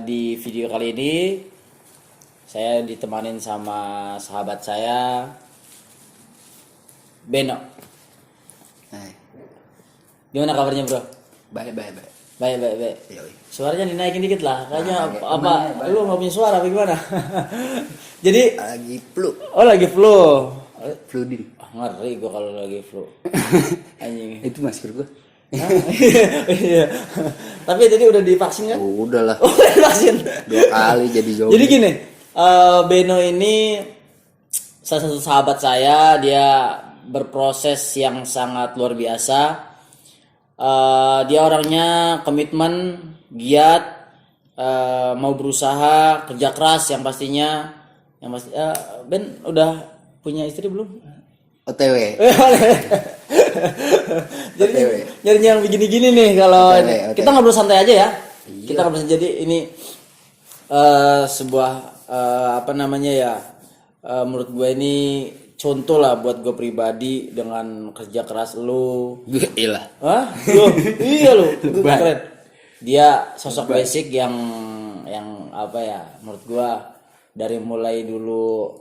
Di video kali ini saya ditemanin sama sahabat saya Beno. Nah, Gimana kabarnya bro? baik. Baik. Yoi. Suaranya dinaikin dikit lah. Kayaknya Nah, apa? baik. Lu nggak punya suara apa gimana? Jadi, Lagi flu. lagi flu. Flu din. Ngeri gua kalau lagi flu. Anjing. Itu masker gua. Iya. Tapi tadi udah divaksin kan? Udah lah. Oh, udah divaksin. 2 kali jadi zombie. Jadi gini, Beno ini salah satu sahabat saya, dia berproses yang sangat luar biasa. Dia orangnya komitmen, giat, mau berusaha, kerja keras yang pastinya. Ben udah punya istri belum? OTW. Jadi OTW. nyari yang begini-gini nih kalau OTW, ini. OTW. Kita ngobrol santai aja ya. Iya. Kita ngobrol jadi ini sebuah apa namanya ya, menurut gue ini contoh lah buat gue pribadi dengan kerja keras lu. Gila. Hah? Lu? Iya lu. Lebay. Keren. Dia sosok basic yang apa ya, menurut gue dari mulai dulu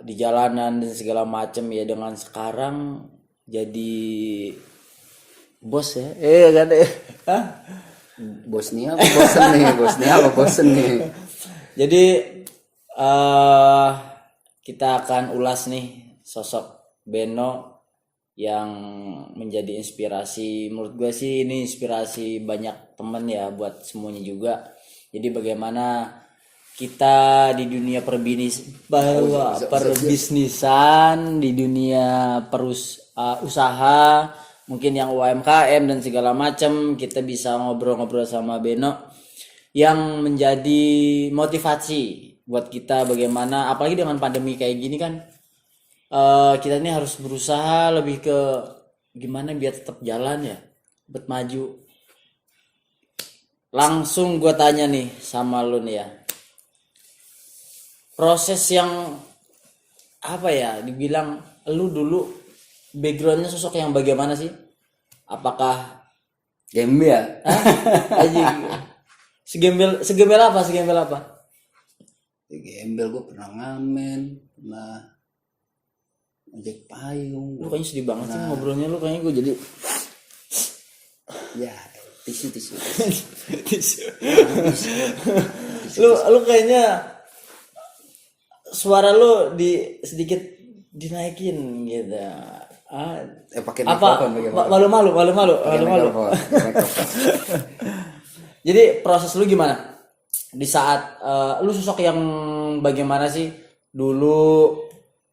di jalanan dan segala macem ya, dengan sekarang jadi bos ya. Kan Hah? Bosnia apa bosen nih? Jadi kita akan ulas nih sosok Beno yang menjadi inspirasi. Menurut gue sih ini inspirasi banyak temen ya, buat semuanya juga. Jadi bagaimana kita di dunia perbisnisan, di dunia usaha, mungkin yang UMKM dan segala macam, kita bisa ngobrol-ngobrol sama Beno yang menjadi motivasi buat kita bagaimana, apalagi dengan pandemi kayak gini kan, kita ini harus berusaha lebih ke gimana biar tetap jalan ya, buat maju. Langsung gue tanya nih sama lu nih ya, proses yang apa ya, dibilang lu dulu backgroundnya sosok yang bagaimana sih? Apakah Gembel ya? anjing segembel apa? Gembel gua pernah ngamen, pernah ojek payung. Lu kayaknya sedih banget sih ngobrolnya, lu kayaknya gue jadi Ya, tisu. lu kayaknya suara lu sedikit dinaikin gitu. Pakai Apa mikrofon bagaimana? malu-malu. Mikrofon. Jadi proses lu gimana di saat lu sosok yang bagaimana sih dulu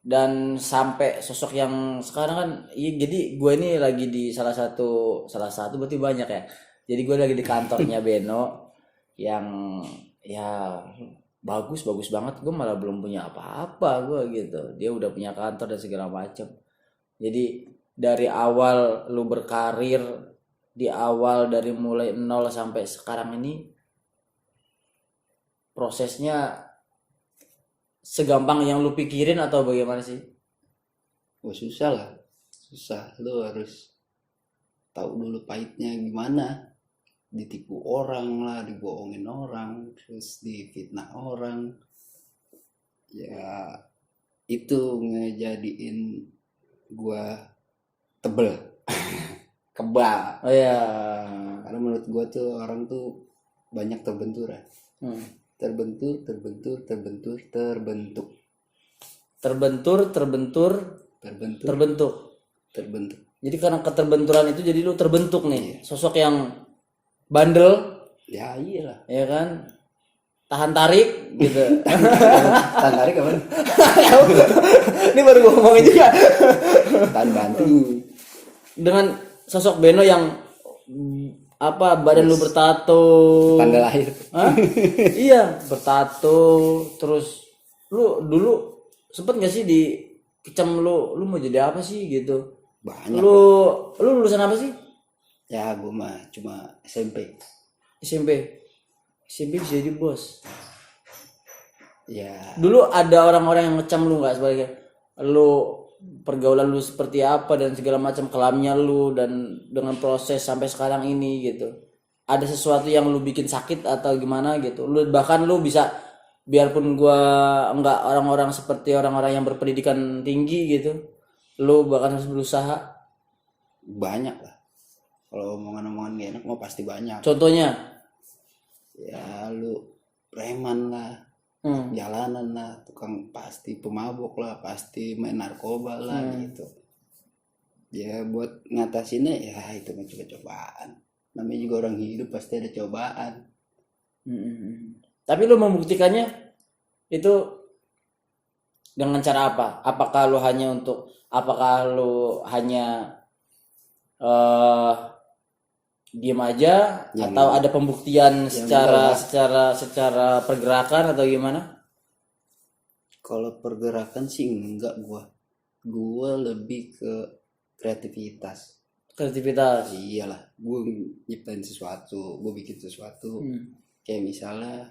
dan sampai sosok yang sekarang kan? Iya, jadi gue ini lagi di salah satu berarti banyak ya. Jadi gue lagi di kantornya Beno yang ya bagus banget. Gue malah belum punya apa-apa gue gitu. Dia udah punya kantor dan segala macam. Jadi dari awal lu berkarir, di awal dari mulai nol sampai sekarang ini, prosesnya segampang yang lu pikirin atau bagaimana sih? Oh, susah lah. Susah. Lu harus tahu dulu pahitnya gimana. Ditipu orang lah, dibohongin orang, terus difitnah orang. Ya, itu ngejadiin gua tebel. Kebal. Oh ya. Karena menurut gua tuh orang tuh banyak terbentur ya. Terbentur. Jadi karena keterbenturan itu jadi lu terbentuk nih. Sosok yang bandel, Ya iyalah. ya kan? Tahan tarik gitu. Tahan tarik apa? Ini baru gue ngomongin juga. Tahan banting. Dengan sosok Beno yang apa, badan lu bertato. Tanda lahir. Hah? Iya, bertato. Terus lu dulu sempet gak sih dikecam lu mau jadi apa sih gitu? Banyak. Lu lulusan apa sih? Ya gue mah cuma SMP. SMP bisa jadi bos. Ya Dulu ada orang-orang yang ngecam lu nggak sebagai lu, pergaulan lu seperti apa dan segala macam, kelamnya lu dan dengan proses sampai sekarang ini gitu. ada sesuatu yang lu bikin sakit atau gimana gitu. Lu bahkan lu bisa, biarpun gua enggak orang-orang seperti orang-orang yang berpendidikan tinggi gitu, lu bahkan harus berusaha. Banyak lah. Kalau omongan-omongan gak enak mau pasti banyak. Contohnya, Ya lu preman lah, jalanan lah, tukang pasti pemabok lah, pasti main narkoba lah gitu. Ya buat ngatasinnya ya itu mah juga cobaan. Namanya juga orang hidup pasti ada cobaan. Tapi lu membuktikannya itu dengan cara apa? Apakah lu hanya diam aja, atau ada pembuktian secara pergerakan atau gimana? Kalau pergerakan sih enggak, gua lebih ke kreativitas. Iyalah, gua nyiptain sesuatu, gua bikin sesuatu. Kayak misalnya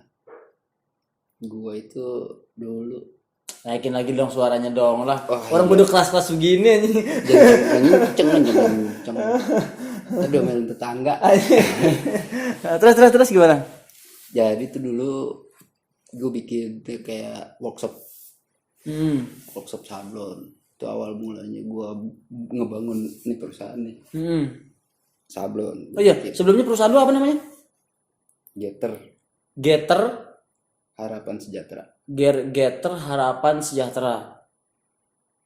gua itu dulu Naikin lagi dong suaranya dong lah. Orang udah kelas-kelas begini anjing. jangan kenceng. Tadi omelin tetangga. Terus gimana? Jadi itu dulu gue bikin tuh kayak workshop sablon. Itu awal mulanya gue ngebangun nih perusahaan nih. Sablon. Oh iya, sebelumnya perusahaan lu apa namanya? Getter Harapan Sejahtera. Getter Harapan Sejahtera.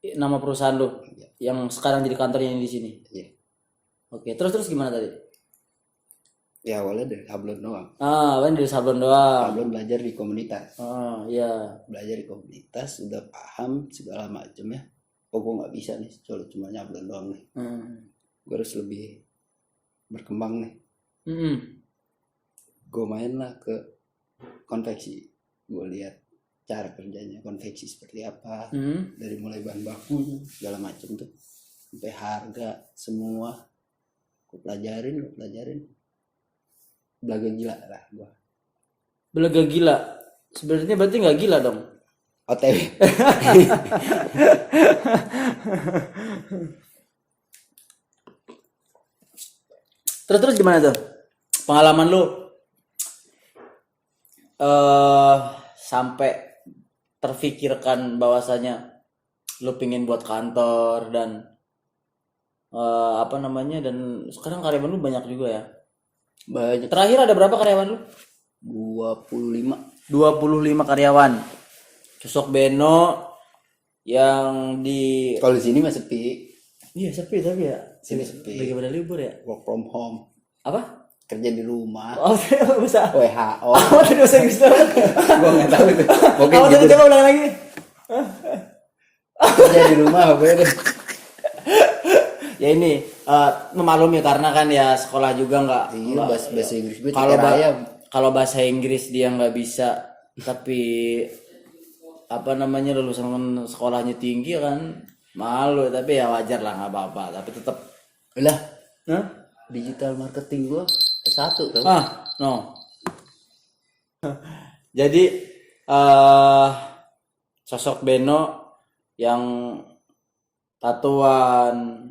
Nama perusahaan lu yang sekarang jadi kantornya di sini. Iya. Oke, terus gimana tadi? Ya awalnya dari sablon doang. Awalnya dari sablon doang. Sablon belajar di komunitas. Iya. Belajar di komunitas, udah paham segala macam ya. Oh gue nggak bisa nih, cuma nyablon doang nih. Gue harus lebih berkembang nih. Gue main lah ke konveksi. Gue lihat cara kerjanya konveksi seperti apa. Dari mulai bahan baku segala macam tuh sampai harga semua. Gue pelajarin. Belaga gila lah gue. Belaga gila. Sebenarnya berarti nggak gila dong. OTW. Terus gimana tuh pengalaman lu sampai terfikirkan bahwasanya lu pingin buat kantor dan dan sekarang karyawan lu banyak juga ya? Banyak. Terakhir ada berapa karyawan lu? 25 karyawan. Sosok Beno yang di kalau di sini mah sepi. Iya sepi tapi ya. Sini sepi. Lagi pada libur ya. Work from home. Apa? Kerja di rumah. Oh bisa. WHO. Tadi bahasa Inggris dong. Gua nggak tahu itu. Mungkin gitu. Coba ulang lagi. Kerja di rumah apa ya? Ya ini memaklumi karena kan ya sekolah juga nggak. Iya bahasa Inggris gue kalau bahasa Inggris dia nggak bisa, tapi lulusan sekolahnya tinggi kan malu, tapi ya wajar lah nggak apa-apa, tapi tetap lah digital marketing gua S1 kan. No. Jadi sosok Beno yang tatuan,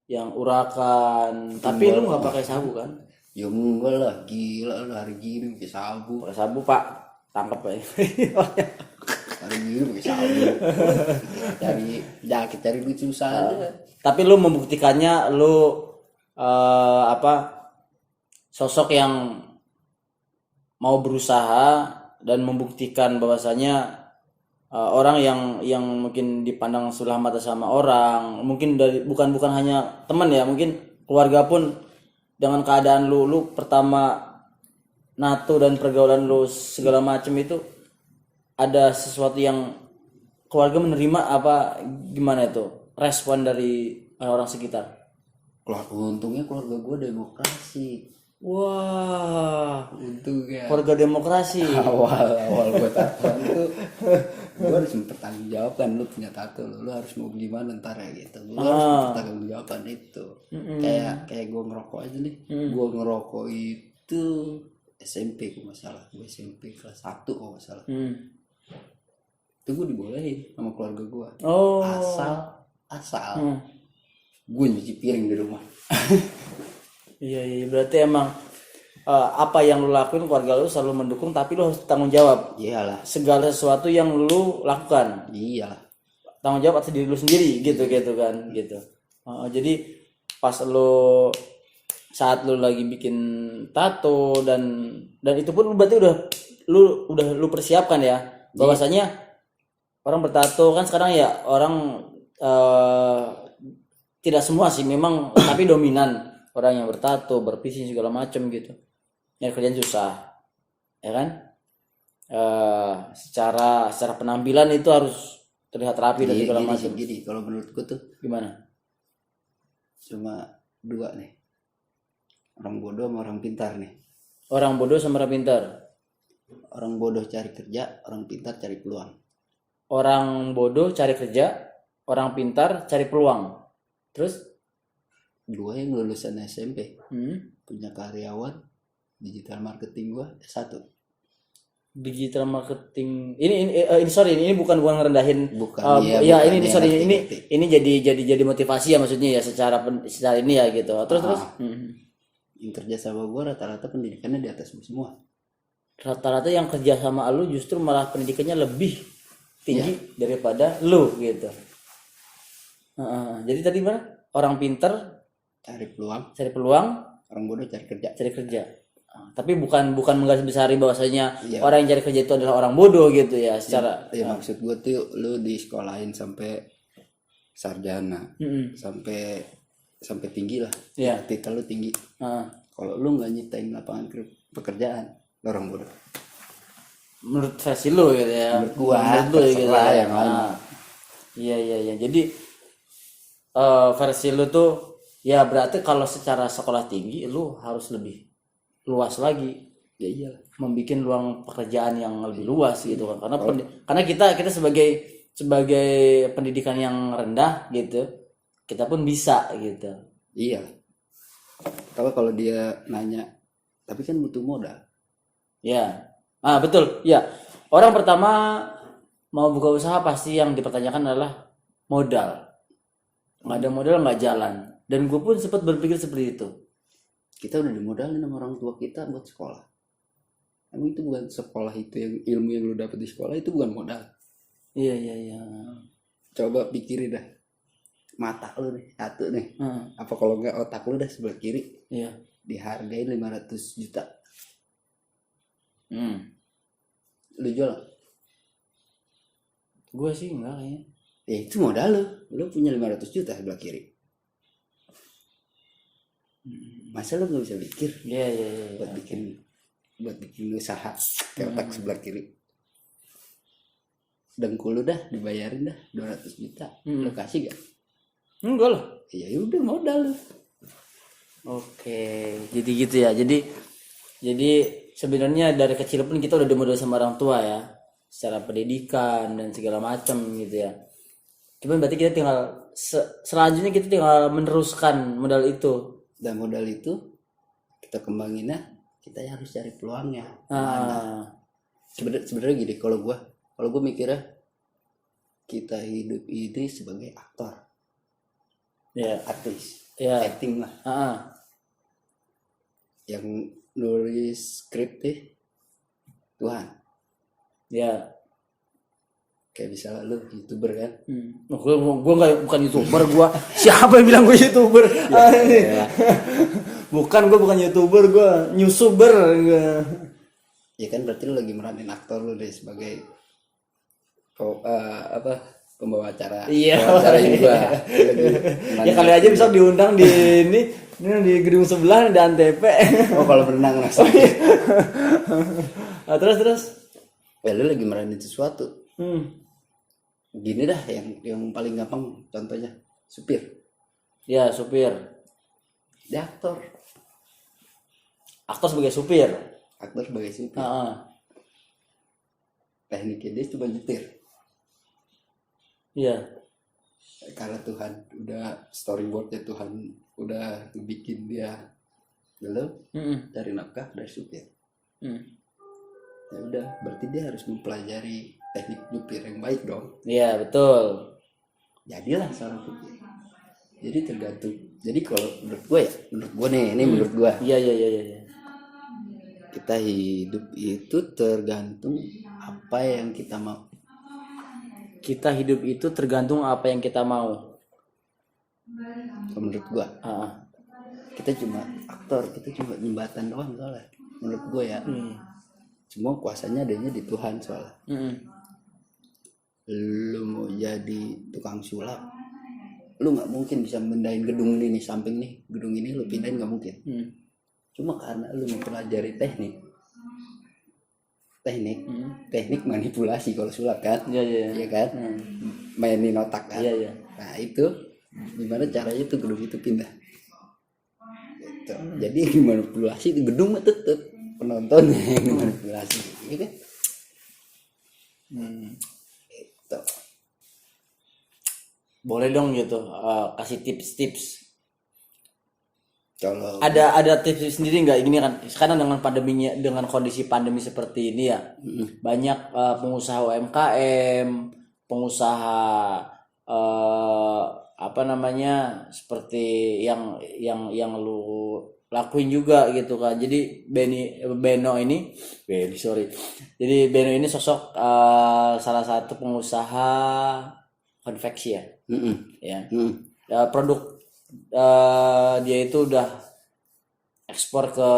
yang urakan, tapi lu nggak pakai sabu kan? Ya enggak lah, gila lah hari gini pakai sabu. Pakai sabu pak, tangkap aja. Hari gini pakai sabu. Cari duit susah aja. Tapi lu membuktikannya, lu sosok yang mau berusaha dan membuktikan bahwasanya orang yang mungkin dipandang sebelah mata sama orang, mungkin dari bukan hanya teman ya, mungkin keluarga pun dengan keadaan lu pertama NATO dan pergaulan lu segala macam itu ada sesuatu yang keluarga menerima apa gimana itu respon dari orang sekitar? Untungnya keluarga gue demokrasi. Wah, untungnya keluarga demokrasi. Awal gue tatoan itu gue harus mempertanggungjawabkan, lu punya tato lu harus mau gimana ntar ya gitu. Gue harus mempertanggungjawabkan itu. Kayak gue ngerokok aja nih. Gue ngerokok itu SMP kok masalah. Gue SMP kelas 1 kok masalah. Itu gue dibolehin sama keluarga gue. Asal gue nyuci piring di rumah. Iya berarti emang apa yang lu lakuin keluarga lu selalu mendukung, tapi lu harus tanggung jawab Iyalah, segala sesuatu yang lu lakukan, iyalah. tanggung jawab atas diri lu sendiri gitu kan gitu. Jadi pas lu saat lu lagi bikin tato dan itu pun berarti udah lu persiapkan ya bahwasanya orang bertato kan sekarang ya orang tidak semua sih memang tapi dominan orang yang bertato, berpiercing segala macam gitu. Nyari kerjaan susah, ya kan? Secara penampilan itu harus terlihat rapi dan segala macam. Gini, kalau menurutku tuh Gimana? cuma dua nih, orang bodoh sama orang pintar nih. Orang bodoh sama orang pintar. Orang bodoh cari kerja, orang pintar cari peluang. Orang bodoh cari kerja, orang pintar cari peluang. Terus? Gue yang lulusan SMP, Hmm? punya karyawan, digital marketing gue S1. Digital marketing ini sorry ini bukan ngerendahin Bukan, ya bukan, ini ya, sorry ngerti. ini jadi motivasi ya maksudnya ya secara ini ya gitu terus Yang kerja sama gue rata-rata pendidikannya di atas semua. rata-rata yang kerja sama lu justru malah pendidikannya lebih tinggi daripada lu gitu. Jadi tadi mana orang pintar Cari peluang, cari peluang, orang bodoh cari kerja. tapi bukan menggarisbesari bahwasanya Iya. orang yang cari kerja itu adalah orang bodoh gitu ya secara Ya maksud gue tuh lu disekolahin sampai sarjana, Mm-mm. sampai tinggi lah. Iya. Titel lu tinggi. Heeh. Kalau lu nggak nyiptain lapangan pekerjaan, lu orang bodoh. Menurut versi lu gitu ya. Menurut gua, Menurut lu gitu terserah ya. yang lain. Iya. Jadi versi lu tuh ya berarti kalau secara sekolah tinggi lu harus lebih luas lagi. Ya iyalah. Membikin ruang pekerjaan yang lebih luas gitu kan. Karena kita sebagai pendidikan yang rendah gitu, kita pun bisa gitu. Iya. Kalau dia nanya, tapi kan butuh modal. Ya. Betul. Ya. Orang pertama mau buka usaha pasti yang dipertanyakan adalah modal. Nggak ada modal nggak jalan. Dan gue pun sempat berpikir seperti itu. Kita udah dimodalin sama orang tua kita buat sekolah. Emang itu bukan sekolah itu yang ilmu yang lu dapet di sekolah itu bukan modal. Iya. Coba pikirin dah. Mata lu nih, satu nih. Apa kalau nggak otak lu dah sebelah kiri. Iya. Dihargain 500 juta. Lu jual nggak? Gue sih enggak kayaknya. Ya itu modal lu. Lu punya 500 juta sebelah kiri. Masa lu nggak bisa pikir Iya. buat bikin usaha kayak otak sebelah kiri. Dengkul lu dah dibayarin dah 200 juta. Lu kasih gak? Enggak lah. Ya udah modal lu. Oke, jadi gitu ya. Jadi sebenarnya dari kecil pun kita udah dimodal sama orang tua ya, secara pendidikan dan segala macam gitu ya. Cuman berarti kita tinggal selanjutnya kita tinggal meneruskan modal itu. Dan modal itu kita kembanginnya, kita harus cari peluangnya. Sebenarnya gini, kalau gue mikirnya kita hidup ini sebagai aktor, artis, acting lah. Yang nulis skrip deh Tuhan. Ya. Kayak misalnya lu YouTuber kan. Gue bukan YouTuber gue. Siapa yang bilang gue YouTuber? Gue bukan YouTuber, gue newsuber. Ya kan berarti lu lagi meranin aktor lu deh sebagai pembawa acara. Iya. Pembawa acara juga. Ya kali aja bisa diundang di ini di gedung sebelah di Antep. Oh kalau berenang langsung. Terus. Ya lu lagi meranin sesuatu. Gini dah yang paling gampang contohnya supir. Ya supir. Dia aktor. Aktor sebagai supir. Aktor sebagai supir. Tekniknya dia cuma nyetir. Iya. Karena Tuhan udah storyboardnya Tuhan udah bikin dia belum cari nafkah dari supir. Ya udah berarti dia harus mempelajari teknik nyupir yang baik dong. Iya betul. Jadilah seorang supir. Jadi tergantung. Jadi kalau menurut gue nih, ini menurut gue. Iya. Kita hidup itu tergantung apa yang kita mau. Kita hidup itu tergantung apa yang kita mau. Menurut gua Ah, kita cuma aktor, kita cuma jembatan doang soalnya. Menurut gua ya. Semua kuasanya adanya di Tuhan soalnya. Lu mau jadi tukang sulap, lu nggak mungkin bisa mendain gedung ini samping nih, gedung ini lu pindahin nggak mungkin. Cuma karena lu mempelajari teknik manipulasi kalau sulap kan, Iya. kan, mainin otak kan. Iya. Nah itu gimana caranya tuh gedung itu pindah. Gitu. Jadi manipulasi itu gedung mah tetep penontonnya yang manipulasi, gitu. Gitu. Boleh dong gitu, kasih tips-tips. Kalau Ada tips sendiri nggak? Ini kan sekarang dengan kondisi pandemi seperti ini ya, banyak pengusaha UMKM, pengusaha apa namanya, seperti yang lu lakuin juga gitu kan. Jadi Beno ini sosok salah satu pengusaha konveksi ya. Ya. Produk dia itu udah ekspor ke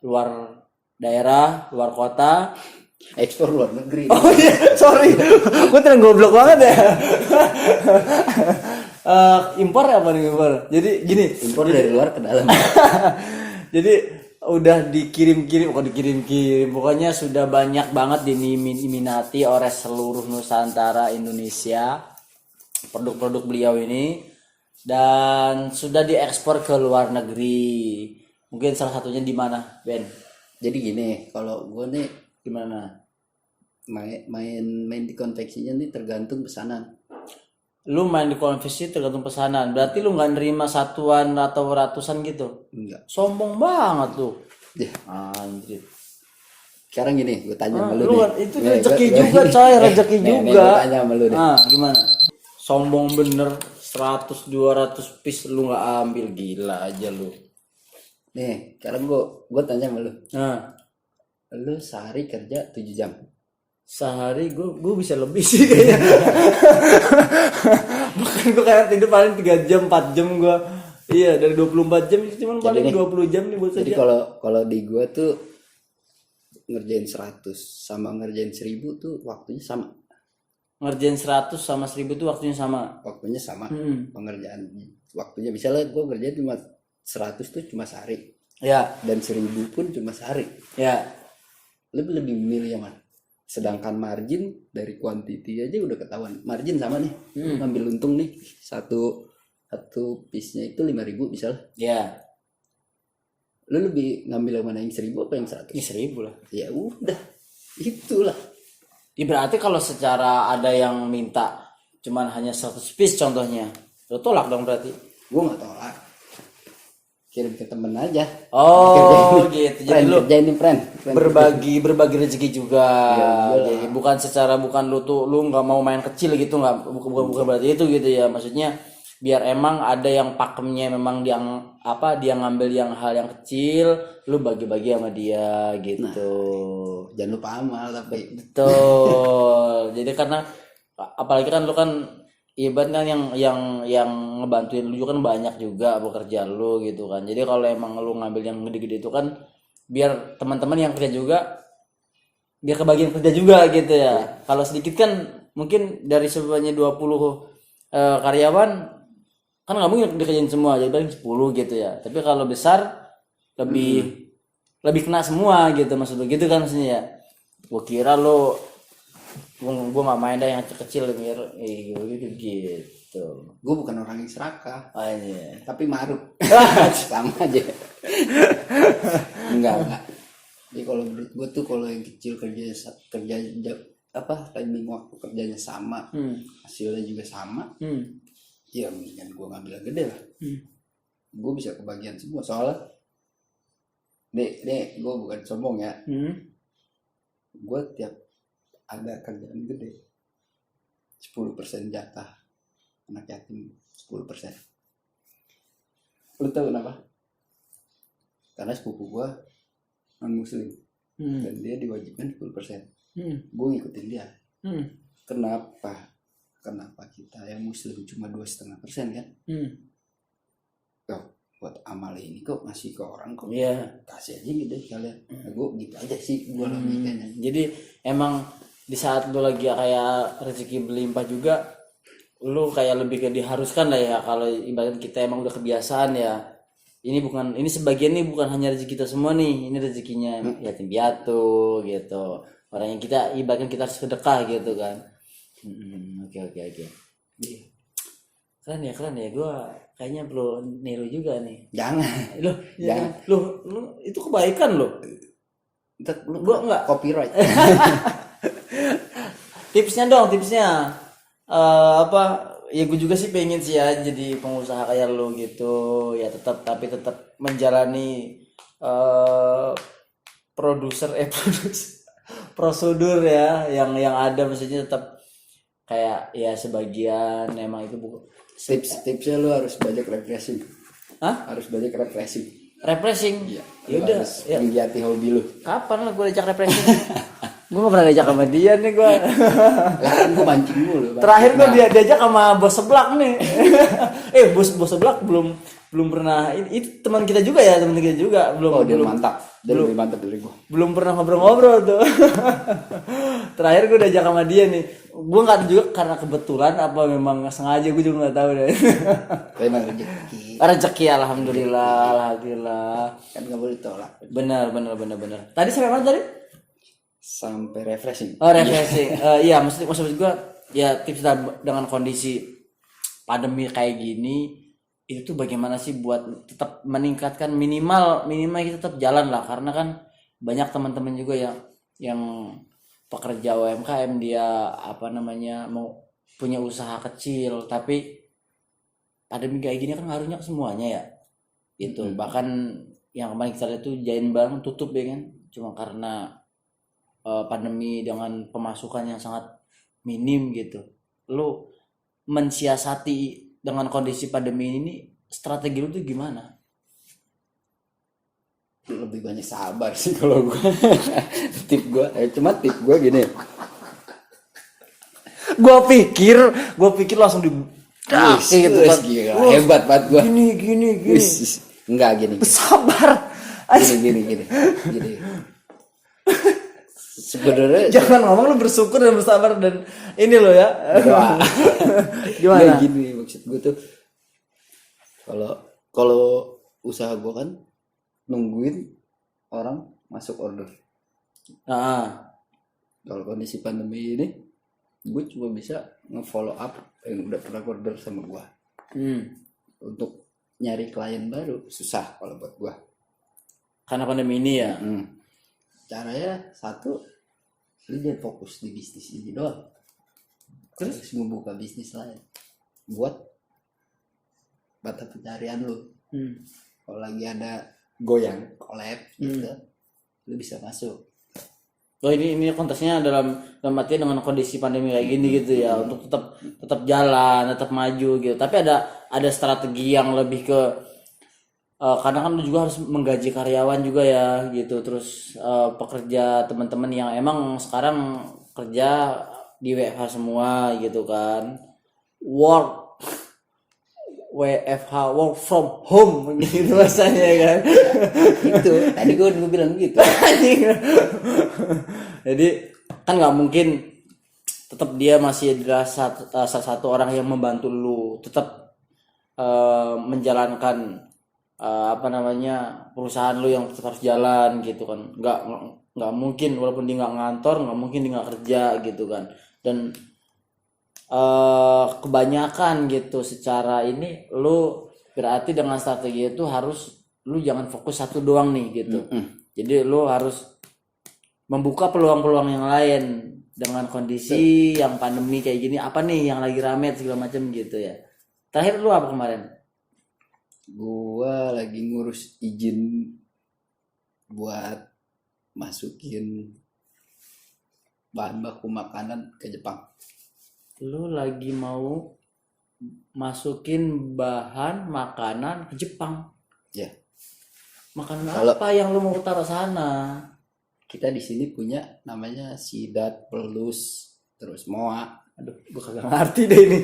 luar daerah, luar kota, ekspor luar negeri. Oh iya, sorry, gue terang goblok banget ya. Impor apa nih impor? Jadi gini, Impor dari luar ke dalam. jadi udah dikirim-kirim, pokoknya sudah banyak banget diminati oleh seluruh Nusantara Indonesia produk-produk beliau ini, dan sudah diekspor ke luar negeri. Mungkin salah satunya di mana, Ben? Jadi gini, kalau gue nih Gimana? main di konveksinya nih tergantung pesanan. Lu main di konveksi tergantung pesanan. Berarti lu nggak nerima satuan atau ratusan gitu? Enggak. Sombong banget tuh. Ya. Anjir. Sekarang gini, gue tanya sama lu Lu deh. kan itu rezeki juga, coy, rezeki juga. Gue tanya sama lu deh. Gimana? Sombong bener, 100-200 piece lu nggak ambil, gila aja lu. Nih, sekarang gue tanya sama lu. Nah, Lu sehari kerja 7 jam. sehari gue bisa lebih sih kayaknya. Bahkan gue kayak tidur paling 3 jam 4 jam gue. Iya, dari 24 jam itu cuma paling nih, 20 jam nih buat Jadi kerja. kalau di gue tuh ngerjain 100 sama ngerjain 1000 tuh waktunya sama. Ngerjain 100 sama 1000 tuh waktunya sama. Waktunya sama. Pengerjaan waktunya misalnya gue kerja cuma 100 tuh cuma sehari. Ya, Dan 1000 pun cuma sehari. ya. Lebih milih yang mana? Sedangkan margin dari quantity aja udah ketahuan. Margin sama nih. Lu ngambil untung nih satu piece-nya itu 5.000 misalnya. Ya. Lu lebih ngambil yang mana, yang 1000 apa yang 100? Ini 1000 lah. Ya udah. Itulah. Ya, berarti kalau secara ada yang minta cuman hanya 100 piece contohnya, lo tolak dong berarti. Gue nggak tolak. Kirim ke temen aja. Oh gitu. Jadi lu kerjain friend. berbagi rezeki juga. Ya, jadi bukan lu nggak mau main kecil gitu, nggak, bukan berarti itu gitu ya. Maksudnya biar emang ada yang pakemnya, memang dia ngambil yang hal yang kecil, lu bagi-bagi sama dia gitu. Jangan lupa amal tapi. Betul. Jadi karena apalagi kan lu kan ibarat kan yang ngebantuin lu juga kan banyak juga bekerja lu gitu kan. Jadi kalau emang lu ngambil yang gede-gede itu kan biar teman-teman yang kerja juga biar kebagian kerja juga gitu ya. Kalau sedikit kan mungkin dari sebanyak 20 karyawan kan nggak mungkin dikerjain semua, jadi paling 10 gitu ya. Tapi kalau besar lebih kena semua gitu, maksud begitu kan maksudnya ya. Gua kira lo gue nggak main dah yang kecil gitu. Gue bukan orang yang serakah. Aja. Tapi maruk. Sama aja. Enggak. Jadi kalau menurut gue tuh kalau yang kecil kerja timing waktu kerjanya sama, hasilnya juga sama, ya mendingan gue ngambil yang gede lah. Gue bisa kebagian semua soalnya. Nih gue bukan sombong ya. Gue tiap ada kerjaan gede 10% jatah anak yatim 10%. Lu tahu kenapa? Karena sepupu gue non muslim Hmm. dan dia diwajibkan 10%. Hmm. Gue ngikutin dia. Hmm. Kenapa kita yang muslim cuma 2,5% kan? Oh, buat amal ini kok ngasih ke orang kok, Iya. kasih aja gitu kalian. Nah, gue gitu aja sih gue logikanya. Jadi emang di saat lu lagi kayak rezeki berlimpah juga, lu kayak lebih ke diharuskan lah ya. Kalau ibarat kita emang udah kebiasaan ya, ini sebagian nih bukan hanya rezeki kita semua nih, ini rezekinya yatim piatu gitu, orang yang kita ibaratkan kita harus sedekah gitu kan. Oke. Iya. Keren ya, gue kayaknya perlu niru juga nih. Jangan. Lu itu kebaikan lo. Gue nggak copyright. Tipsnya apa ya, gue juga sih pengen sih ya jadi pengusaha kayak lo gitu ya, tapi tetap menjalani prosedur ya yang ada, maksudnya tetap kayak ya sebagian emang itu Tipsnya lu harus banyak refreshing. Hah? Harus banyak refreshing. Refreshing. Iya. Ya udah. Ya. Mengiati hobi lu. Kapan lah gue diajak refreshing? Gue gak pernah diajak sama dia nih gue. Lah kan gue mancing mulu. Terakhir gue diajak sama bos seblak nih. Bos seblak belum pernah. Itu teman kita juga ya, belum. Oh, dia mantap. Dia lebih mantap dari gue. Belum pernah ngobrol-ngobrol tuh. Terakhir gue diajak sama dia nih. Gue nggak tahu juga karena kebetulan apa memang sengaja, gue juga nggak tahu deh. Memang rezeki. Rezeki, alhamdulillah. Kan nggak boleh tolak. Benar. Tadi sampai mana tadi? Sampai refreshing. Oh, refreshing. Iya, maksud gue ya tips dengan kondisi pandemi kayak gini itu tuh bagaimana sih buat tetap meningkatkan minimal kita tetap jalan lah, karena kan banyak teman-teman juga yang pekerja UMKM, dia mau punya usaha kecil, tapi pandemi kayak gini kan ngaruhnya ke semuanya ya gitu. Bahkan yang kemarin kita lihat tuh Giant Bank tutup ya kan, cuma karena pandemi dengan pemasukan yang sangat minim gitu. Lu mensiasati dengan kondisi pandemi ini, strategi lu tuh gimana? Lebih banyak sabar sih kalau gue. Tip gue gini. Gue pikir langsung di gitu kan. Gila, hebat banget gue. Gini. Enggak gini. Sabar. Gini. Sebenarnya jangan ngomong lu bersyukur dan bersabar dan ini lo ya. Gimana? Nah, gini maksud gue tuh, kalau usaha gue kan nungguin orang masuk order. Kalau kondisi pandemi ini, gue cuma bisa nge-follow up yang udah pernah order sama gue. Untuk nyari klien baru susah kalau buat gue. Karena pandemi ini ya. Caranya satu, lu jangan fokus di bisnis ini doang. Terus membuka bisnis lain buat mata pencarian lu. Kalau lagi ada goyang collab gitu, lu bisa masuk. Oh, ini konteksnya dalam artian dengan kondisi pandemi kayak gini gitu ya, untuk tetap jalan, tetap maju gitu. Tapi ada strategi yang lebih ke karena kan lu juga harus menggaji karyawan juga ya gitu. Terus pekerja teman-teman yang emang sekarang kerja di WFH semua gitu kan, WFH, work from home gitu bahasanya kan. Itu tadi gue bilang gitu. Jadi kan nggak mungkin, tetap dia masih adalah salah satu orang yang membantu lu tetap menjalankan perusahaan lu yang tetap harus jalan gitu kan. Nggak mungkin, walaupun dia nggak ngantor, nggak mungkin dia nggak kerja gitu kan. Dan kebanyakan gitu secara ini, lu berarti dengan strategi itu harus lu jangan fokus satu doang nih gitu. Jadi lu harus membuka peluang-peluang yang lain dengan kondisi yang pandemi kayak gini. Apa nih yang lagi rame segala macam gitu ya. Terakhir lu apa kemarin? Gua lagi ngurus izin buat masukin bahan baku makanan ke Jepang. Lu lagi mau masukin bahan makanan ke Jepang? Ya. Makanan Kalau- apa yang lu mau taruh sana? Kita di sini punya namanya sidat, pelus, terus moa. Aduh, gua kagak ngerti deh ini.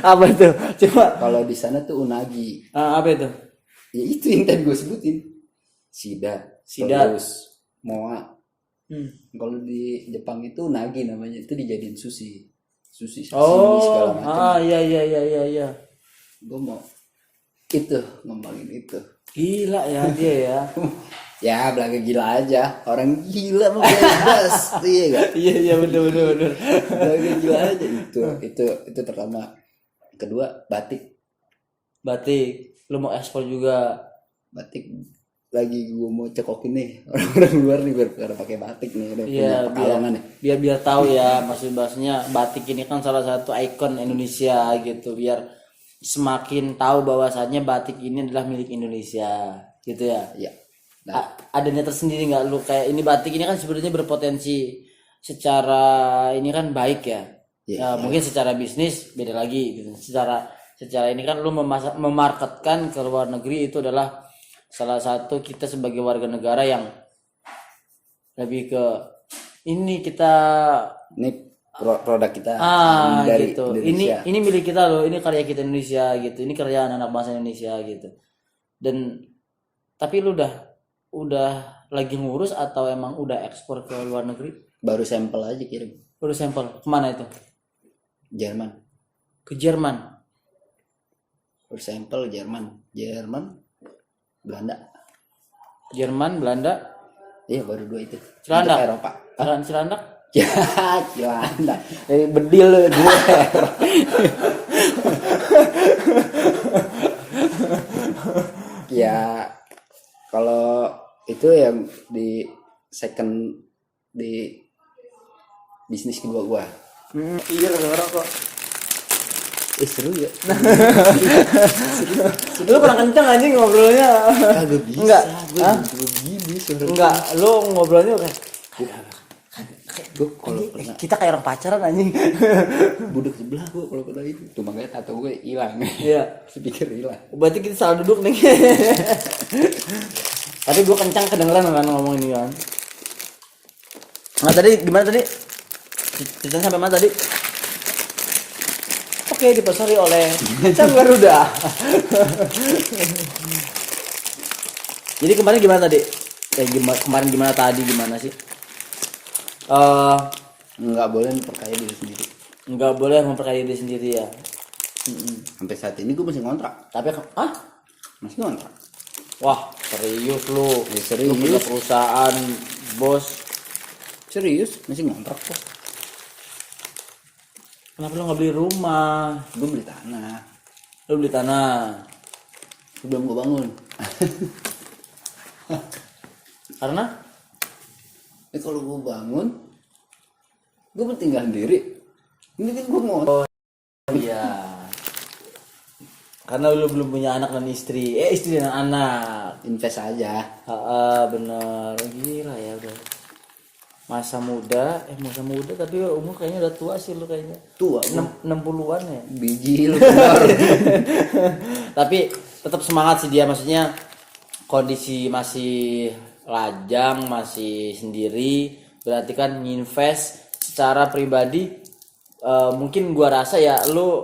Apa itu? Coba. Kalau di sana tuh unagi. Apa itu? Ya itu yang tadi gue sebutin. Sidat, Sidat. pelus, moa. Hmm. Kalau di Jepang itu unagi namanya, itu dijadiin sushi. Sushi, sashimi, Oh, segala macam. iya. Gue mau itu, ngembangin itu. Gila ya dia ya. Ya belaga gila aja. Orang gila mau bebas. Iya gak? Iya bener. Belaga gila aja. Itu pertama. Kedua batik. Batik, lu mau ekspor juga. Batik lagi gue mau cekokin nih orang-orang luar nih biar pada pakai batik nih udah punya Iya, Pekalongan nih. biar tahu ya maksudnya batik ini kan salah satu ikon Indonesia gitu, biar semakin tahu bahwasannya batik ini adalah milik Indonesia gitu ya. Iya. Ada niat tersendiri nggak lu kayak ini batik ini kan sebenarnya berpotensi secara ini kan baik ya. Iya. Mungkin secara bisnis beda lagi gitu. Secara ini kan lu memarketkan ke luar negeri itu adalah salah satu kita sebagai warga negara yang lebih ke ini kita Ini produk kita dari gitu. Indonesia. Ini milik kita loh, ini karya kita Indonesia gitu. Ini karya anak bangsa Indonesia gitu. Dan tapi lu udah lagi ngurus atau emang udah ekspor ke luar negeri? Baru sampel aja kirim. Baru sampel. Kemana itu? Jerman. Ke Jerman. Baru sampel Jerman, Belanda. Jerman, Belanda, Iya baru dua itu. Cilandak. Untuk Eropa. Cilandak. Ya, Cilandak. Bedil lu dua. Ya kalau itu yang di second di bisnis kedua gua. Iya orang kok. Seru ya. Lu kurang kencang anjing ngobrolnya. Kagak bisa. Enggak. Gua begini suara. Enggak, lu ngobrolnya kayak Gua kalau pernah kita kayak orang pacaran anjing. budek sebelah gua kalau pernah itu. Tuh makanya tato gue hilang. Iya. Speaker hilang. Berarti kita salah duduk nih. Tadi gua kencang kedengeran kan ngomong ini kan. Nah tadi gimana tadi? Cerita sampai mana tadi? Oke, dipasari oleh Cang Garuda. Jadi kemarin gimana tadi? Kemarin gimana tadi gimana sih? Nggak boleh memperkaya diri sendiri. Nggak boleh memperkaya diri sendiri ya. Sampai saat ini gue masih ngontrak. Tapi Masih ngontrak. wah serius lu? Ya, serius. Lu punya perusahaan bos. Serius, masih ngontrak kok. Kenapa lu nggak beli rumah? Gue beli tanah. Lu beli tanah. Sebelum gue bangun. Karena Kalau gue bangun, gue bertinggal sendiri. Ini kan gue ngontrak. iya. Karena lu belum punya anak dan istri. Istri dan anak. Invest aja. Bener. Gila ya udah. Masa muda tapi umur kayaknya udah tua sih lu kayaknya. Tua. 60-an ya. Biji lu benar. Tapi tetap semangat sih dia, maksudnya kondisi masih lajang, masih sendiri, berarti kan invest secara pribadi. Mungkin gua rasa ya lu,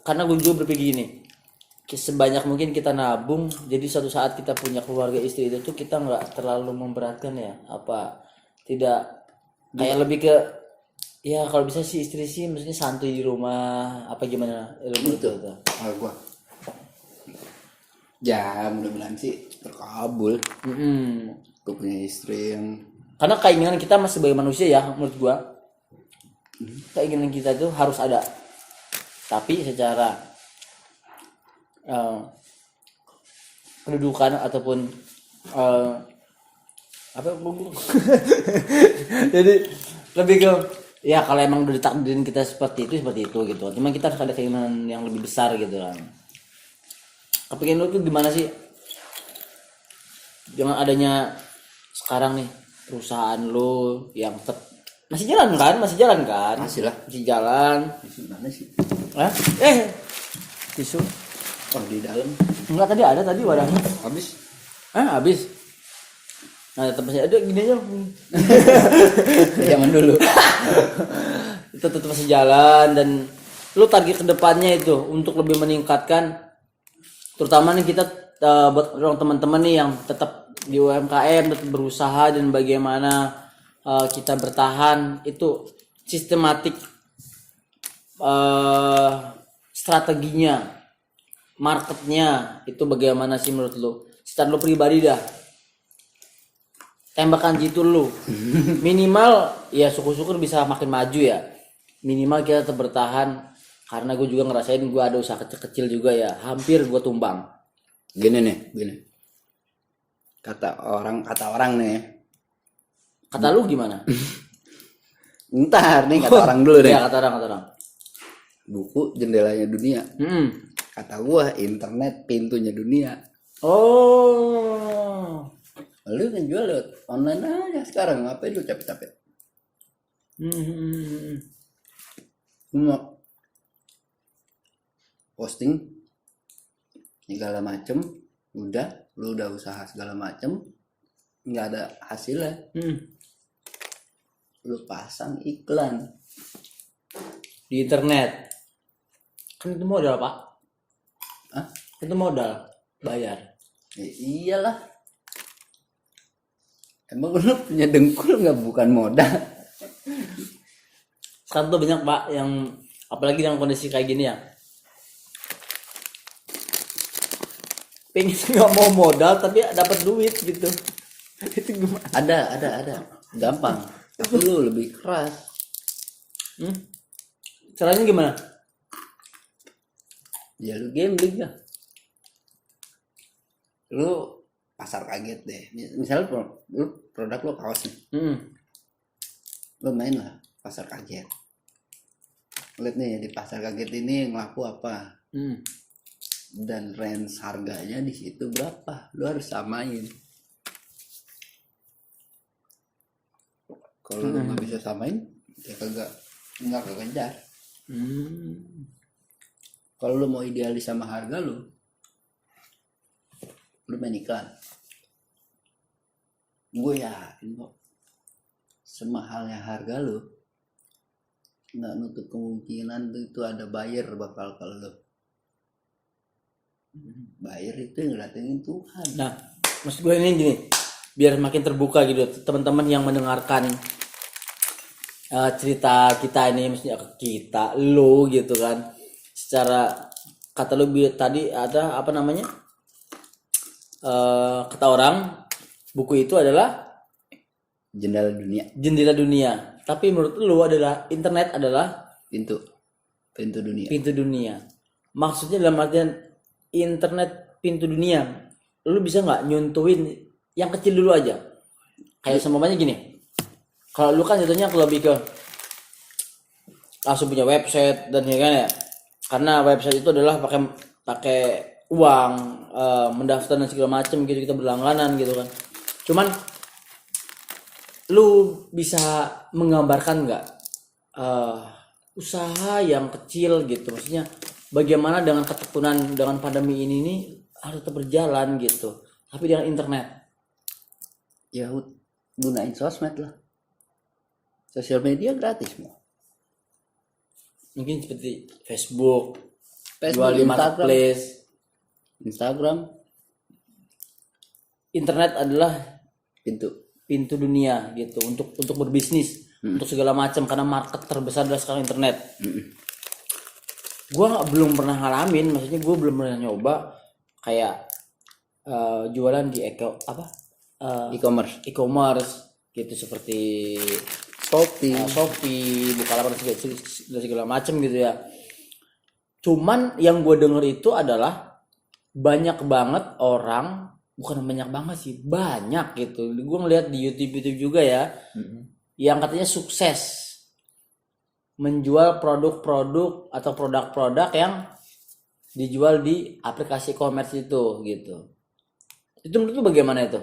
karena gue juga berpikir gini, sebanyak mungkin kita nabung, jadi suatu saat kita punya keluarga istri itu tuh kita nggak terlalu memberatkan ya, apa tidak, kayak lebih ke ya kalau bisa sih istri sih maksudnya santuy di rumah apa gimana lu Gitu. Kalau gue ya mudah-mudahan sih terkabul. Gue punya istri yang Karena keinginan kita masih sebagai manusia ya, menurut gua keinginan kita itu harus ada, tapi secara kedudukan ataupun apa jadi lebih ke ya kalau emang udah ditakdirin kita seperti itu gitu, cuma kita harus ada keinginan yang lebih besar gitu kan. Kepingin lu tuh gimana sih dengan adanya sekarang nih perusahaan lu yang masih jalan kan? masih lah. Masih jalan. Mana sih? Tisu. Oh di dalam. Enggak, tadi ada wadahnya. Habis. Habis. Nah, tetap masih ada gini aja. Zaman dulu. Itu tetap masih jalan dan lu target kedepannya itu untuk lebih meningkatkan, terutama nih kita buat orang teman-teman nih yang tetap di UMKM tetap berusaha dan bagaimana kita bertahan itu sistematik strateginya, marketnya itu bagaimana sih menurut lu? Secara lu pribadi dah, tembakan jitu lu minimal ya syukur-syukur bisa makin maju ya, minimal kita tetap bertahan karena gue juga ngerasain gue ada usaha kecil-kecil juga ya hampir gue tumbang. Gini kata orang nih, Kata lu gimana? ntar nih kata orang dulu deh. Ya kata orang. Buku jendelanya dunia, kata gua internet pintunya dunia. Oh, Lu kan jual lewat online aja sekarang, ngapain lu capek-capek? Cuma posting segala macem, udah lu udah usaha segala macem, nggak ada hasilnya, lu pasang iklan di internet kan itu modal pak. Hah? Itu modal bayar. Ya, iyalah, emang lu punya dengkul nggak, bukan modal. Sekarang tuh banyak pak yang apalagi dengan kondisi kayak gini ya, pengen nggak mau modal tapi dapat duit gitu. Itu gimana? Ada gampang, tapi lu lebih keras. Caranya gimana? Ya lu gambling lah, lu pasar kaget deh. Misalnya lu produk lu kaos nih, lu main lah pasar kaget, lihat nih di pasar kaget ini ngelaku apa, dan range harganya di situ berapa, lu harus samain. Kalau lu nggak bisa samain, ya nggak kekejar. Kalau lu mau idealis sama harga lu main iklan. Gue yakin kok semahalnya harga lu nggak nutup kemungkinan itu ada buyer bakal ke lu. Buyer itu yang datengin Tuhan. Nah, maksud gue ini gini, biar makin terbuka gitu teman-teman yang mendengarkan cerita kita ini, maksudnya kita lo gitu kan, secara kata lo tadi ada apa namanya, kata orang buku itu adalah jendela dunia, tapi menurut lo adalah internet adalah pintu dunia. Maksudnya dalam artian internet pintu dunia, lu bisa nggak nyuntuin yang kecil dulu aja, kayak semuanya gini. Kalau lu kan jatuhnya lebih ke langsung punya website dan ya kan ya, karena website itu adalah pakai uang, mendaftar dan segala macam gitu, kita berlangganan gitu kan. Cuman lu bisa menggambarkan nggak usaha yang kecil gitu, maksudnya bagaimana dengan ketekunan dengan pandemi ini nih harus tetap berjalan gitu, tapi dengan internet. Ya gunain sosmed lah, sosial media gratis mau. Mungkin seperti Facebook, Instagram, marketplace, Instagram. Internet adalah pintu dunia gitu untuk berbisnis, untuk segala macam, karena market terbesar adalah sekarang internet. Gua belum pernah ngalamin, maksudnya gue belum pernah nyoba kayak jualan di e-commerce gitu, seperti Shopee, Bukalapak dan segala macam gitu ya. Cuman yang gue denger itu adalah banyak banget orang, bukan banyak banget sih, banyak gitu. Gue ngeliat di YouTube juga ya, yang katanya sukses menjual produk-produk atau produk-produk yang dijual di aplikasi e-commerce itu gitu. Itu menurut lu bagaimana itu?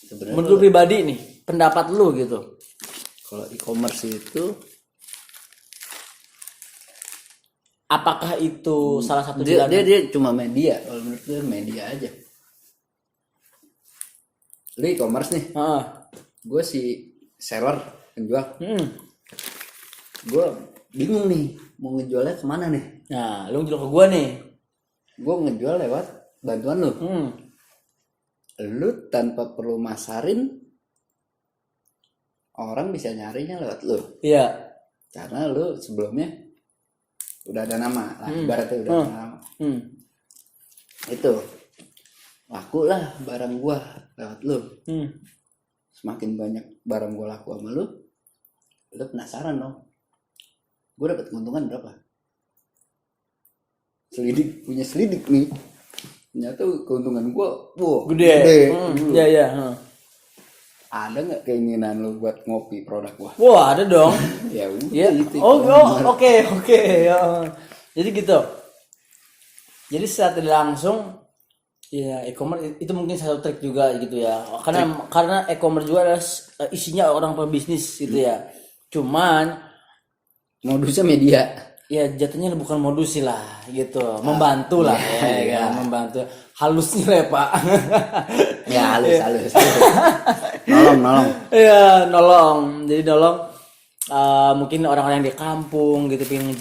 Sebenarnya menurut lu pribadi nih, pendapat lu gitu. Kalau e-commerce itu apakah itu salah satu dia, jalan? dia cuma media. Kalau menurut gue media aja. Lu e-commerce nih, Heeh. gue si seller penjual, Hmm. gue bingung nih mau ngejualnya kemana nih. Nah, lu jual ke gua nih. Gue ngejual lewat bantuan lu. Hmm. Lu tanpa perlu masarin, orang bisa nyarinya lewat lu. Iya. Karena lu sebelumnya udah ada nama lah, ibaratnya udah ada nama. Hmm. Itu laku lah barang gua lewat lu. Hmm. Semakin banyak barang gua laku sama lu penasaran dong. Gua dapat keuntungan berapa? Punya selidik nih. Ternyata keuntungan gua, wow, Gede. Iya, iya. Ada nggak keinginan lu buat ngopi produk gua? Wah, ada dong. Ya udah Iya. itu. Oke. Ya. Jadi gitu. Jadi secara tidak langsung, ya e-commerce itu mungkin satu trik juga gitu ya. Karena e-commerce juga adalah isinya orang pebisnis gitu ya. Cuman Modusnya media. ya jatuhnya bukan modus sih lah gitu, membantu lah ya, membantu halusnya lah ya, Pak. Ya halus. Nolong. Iya, nolong. Jadi nolong mungkin orang-orang yang di kampung gitu pengen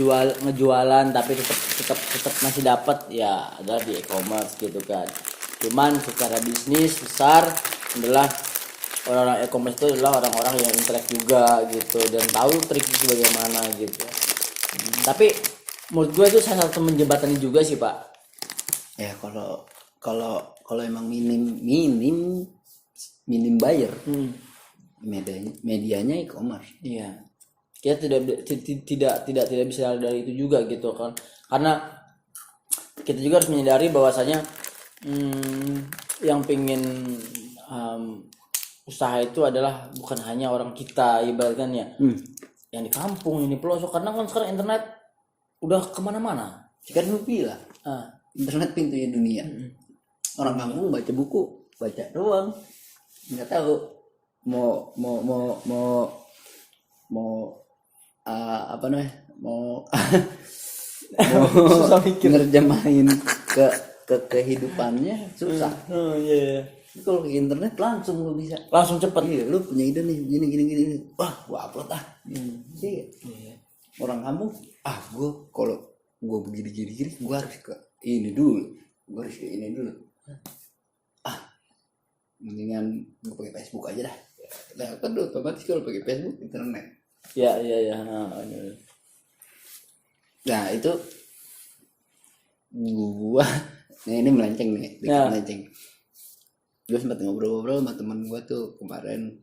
ngejualan tapi tetap masih dapat ya adalah di e-commerce gitu kan. Cuman secara bisnis besar adalah orang-orang e-commerce itu adalah orang-orang yang intelek juga gitu dan tahu trik itu bagaimana gitu. Tapi menurut gue itu salah satu menjembatani juga sih, Pak. Ya kalau emang minim buyer, medianya e-commerce. Iya. Kita tidak bisa dari itu juga gitu kan. Karena kita juga harus menyadari bahwasanya yang pengen usaha itu adalah bukan hanya orang kita ibaratnya yang di kampung, yang di pelosok, karena kan sekarang internet udah kemana-mana. Kan lu bilang internet pintunya dunia. Orang kampung baca buku, baca doang, nggak tahu mau apa namanya, mau Susah mikir. ngerjemahin ke kehidupannya susah. Iya. Kalau ke internet langsung lu bisa. Langsung cepet. Iya, lu punya ide nih gini. Wah, gua upload ah. Iya. Orang kampung, kalau gua begini, gua harus ke ini dulu. Mendingan gua pakai Facebook aja dah. Nah, kan otomatis kalau pakai Facebook internet. Iya. Nah, itu gua ini melenceng nih, melenceng. Gue sempat ngobrol sama teman gue tuh kemarin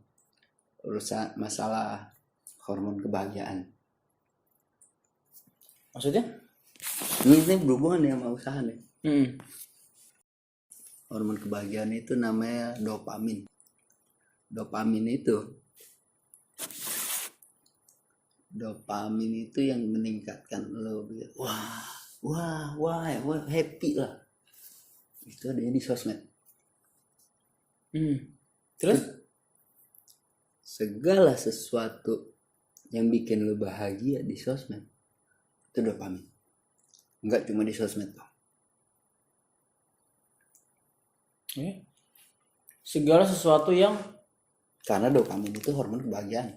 urusan masalah hormon kebahagiaan. Maksudnya? Ini berhubungan ya sama usaha nih. Hormon kebahagiaan itu namanya dopamin. Dopamin itu yang meningkatkan lo. Wah, happy lah. Itu ada di sosmed. Terus segala sesuatu yang bikin lo bahagia di sosmed itu dopamin. Enggak cuma di sosmed loh. Segala sesuatu yang, karena dopamin itu hormon kebahagiaan.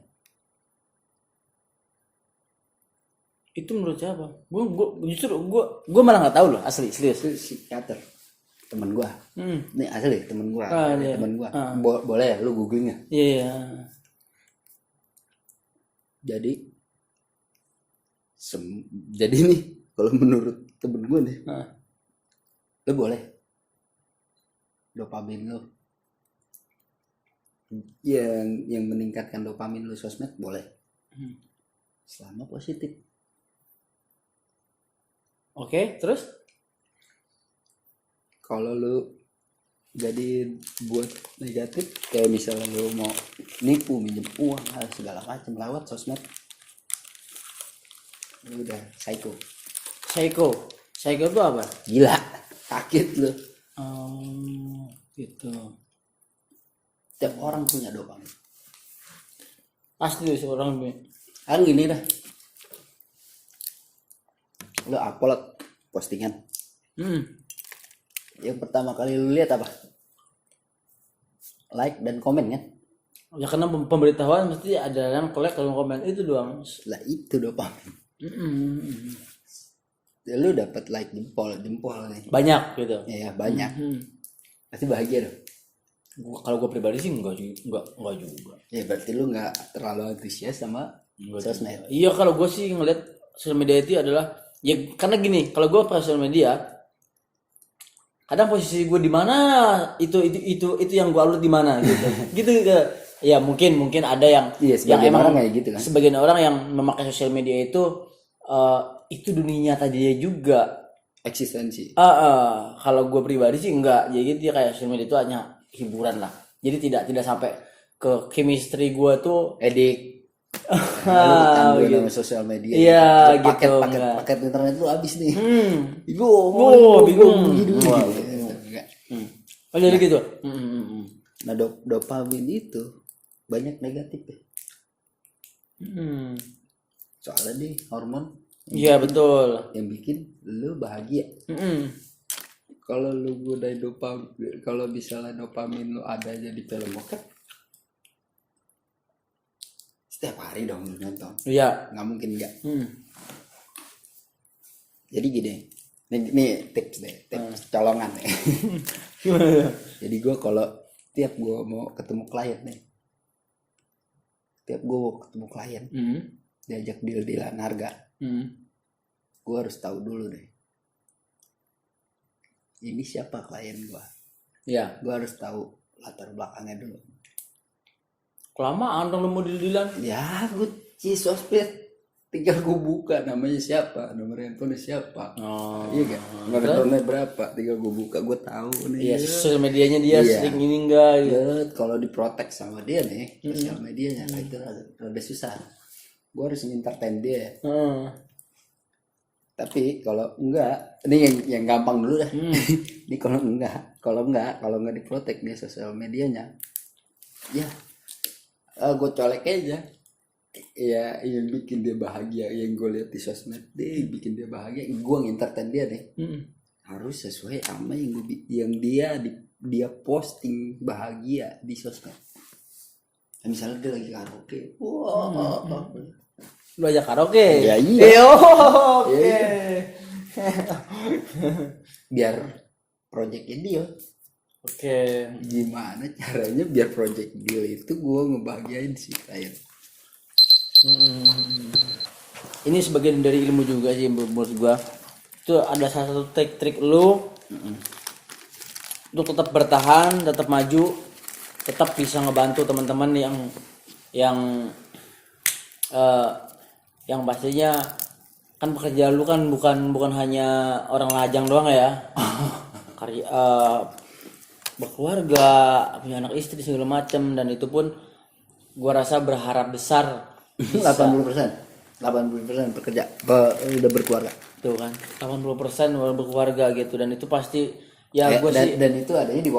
itu menurut siapa? Gue malah nggak tahu loh, asli serius. Itu psikiater temen gua. Ini asli temen gua. Iya. Temen gua. Boleh ya lu googling ya. Iya. Jadi nih kalau menurut temen gua nih, lu boleh dopamin lu yang meningkatkan dopamin lu sosmed boleh, selama positif. Oke, terus? Kalau lu jadi buat negatif, kayak misalnya lu mau nipu, minjem uang, segala macam lewat sosmed, lu udah psycho. Psycho itu apa? Gila, sakit lu. Gitu. Tiap orang punya dopamin. Pasti seorang Kan gini dah. lu upload postingan, Hmm. yang pertama kali lu lihat apa? Like dan komen kan? Ya karena pemberitahuan mesti ada yang like kalau komen itu doang. Lah itu dopamin. Ya, lu dapat like jempol nih. Banyak gitu. Ya banyak. Pasti bahagia dong. Kalau gue pribadi sih enggak juga. Ya berarti lu nggak terlalu antusias sama sosmed. Iya, kalau gue sih ngeliat sosial media itu adalah ya karena gini, kalau gue pakai sosial media kadang posisi gue di mana itu yang gue upload di mana gitu. Gitu ya mungkin ada yang Iya, yang sebagian emang orang kayak gitu kan. sebagian orang yang memakai sosial media itu dunia nyata dia juga. Eksistensi. Kalau gue pribadi sih enggak. Jadi dia kayak sosial media itu hanya hiburan lah. Jadi tidak sampai ke chemistry gue tuh Edik. Lu kecanduan gitu. sama sosial media. Iya, Lu gitu, paket internet lu habis nih. Bingung. Enggak. Oh jadi gitu. Nah, dopamin itu banyak negatif ya. Soalnya nih hormon Iya betul. yang bikin lu bahagia. Kalau lu godain dopamin, kalau misalnya dopamin lu ada aja di film bokep, setiap hari dong lu nonton. Iya. Nggak mungkin nggak. Jadi gini, nih tips deh, tips colongan nih. Jadi gue kalau tiap gue mau ketemu klien nih, diajak deal-dealan harga, gue harus tahu dulu deh, ini siapa klien gue. Iya. Gue harus tahu latar belakangnya dulu. Kelamaan dong lu mau deal-dealan. Ya gue sosmed tinggal gue buka namanya siapa, nomor handphone siapa. Iya kan, nomor handphone berapa, tinggal gue buka, gue tahu nih. Iya, sosial medianya dia sering ini enggak gitu. Ya, kalau diprotek sama dia nih sosial medianya itu rada susah. Gue harus ngintertain dia. Tapi kalau enggak, ini yang gampang dulu dah. Ini kalau enggak diprotek dia sosial medianya, ya gue colek aja. Ya yang bikin dia bahagia, yang gue lihat di sosmed deh bikin dia bahagia, gue ngintertain dia deh. Harus sesuai sama yang dia posting bahagia di sosmed. Nah, misalnya dia lagi karaoke, Lu ajak karaoke. Ya iya. Oke. Biar projectnya dia. Oke. Gimana caranya biar project deal itu gue ngebahagiain si klien. Ini sebagian dari ilmu juga sih menurut gua. Itu ada salah satu trik lu untuk tetap bertahan, tetap maju, tetap bisa ngebantu teman-teman yang pastinya kan pekerjaan lu kan bukan hanya orang lajang doang ya. Karya berkeluarga, punya anak istri segala macam, dan itu pun gua rasa berharap besar 80% bekerja udah berkeluarga tuh kan, 80% udah berkeluarga gitu, dan itu pasti ya gue sih dan itu adanya di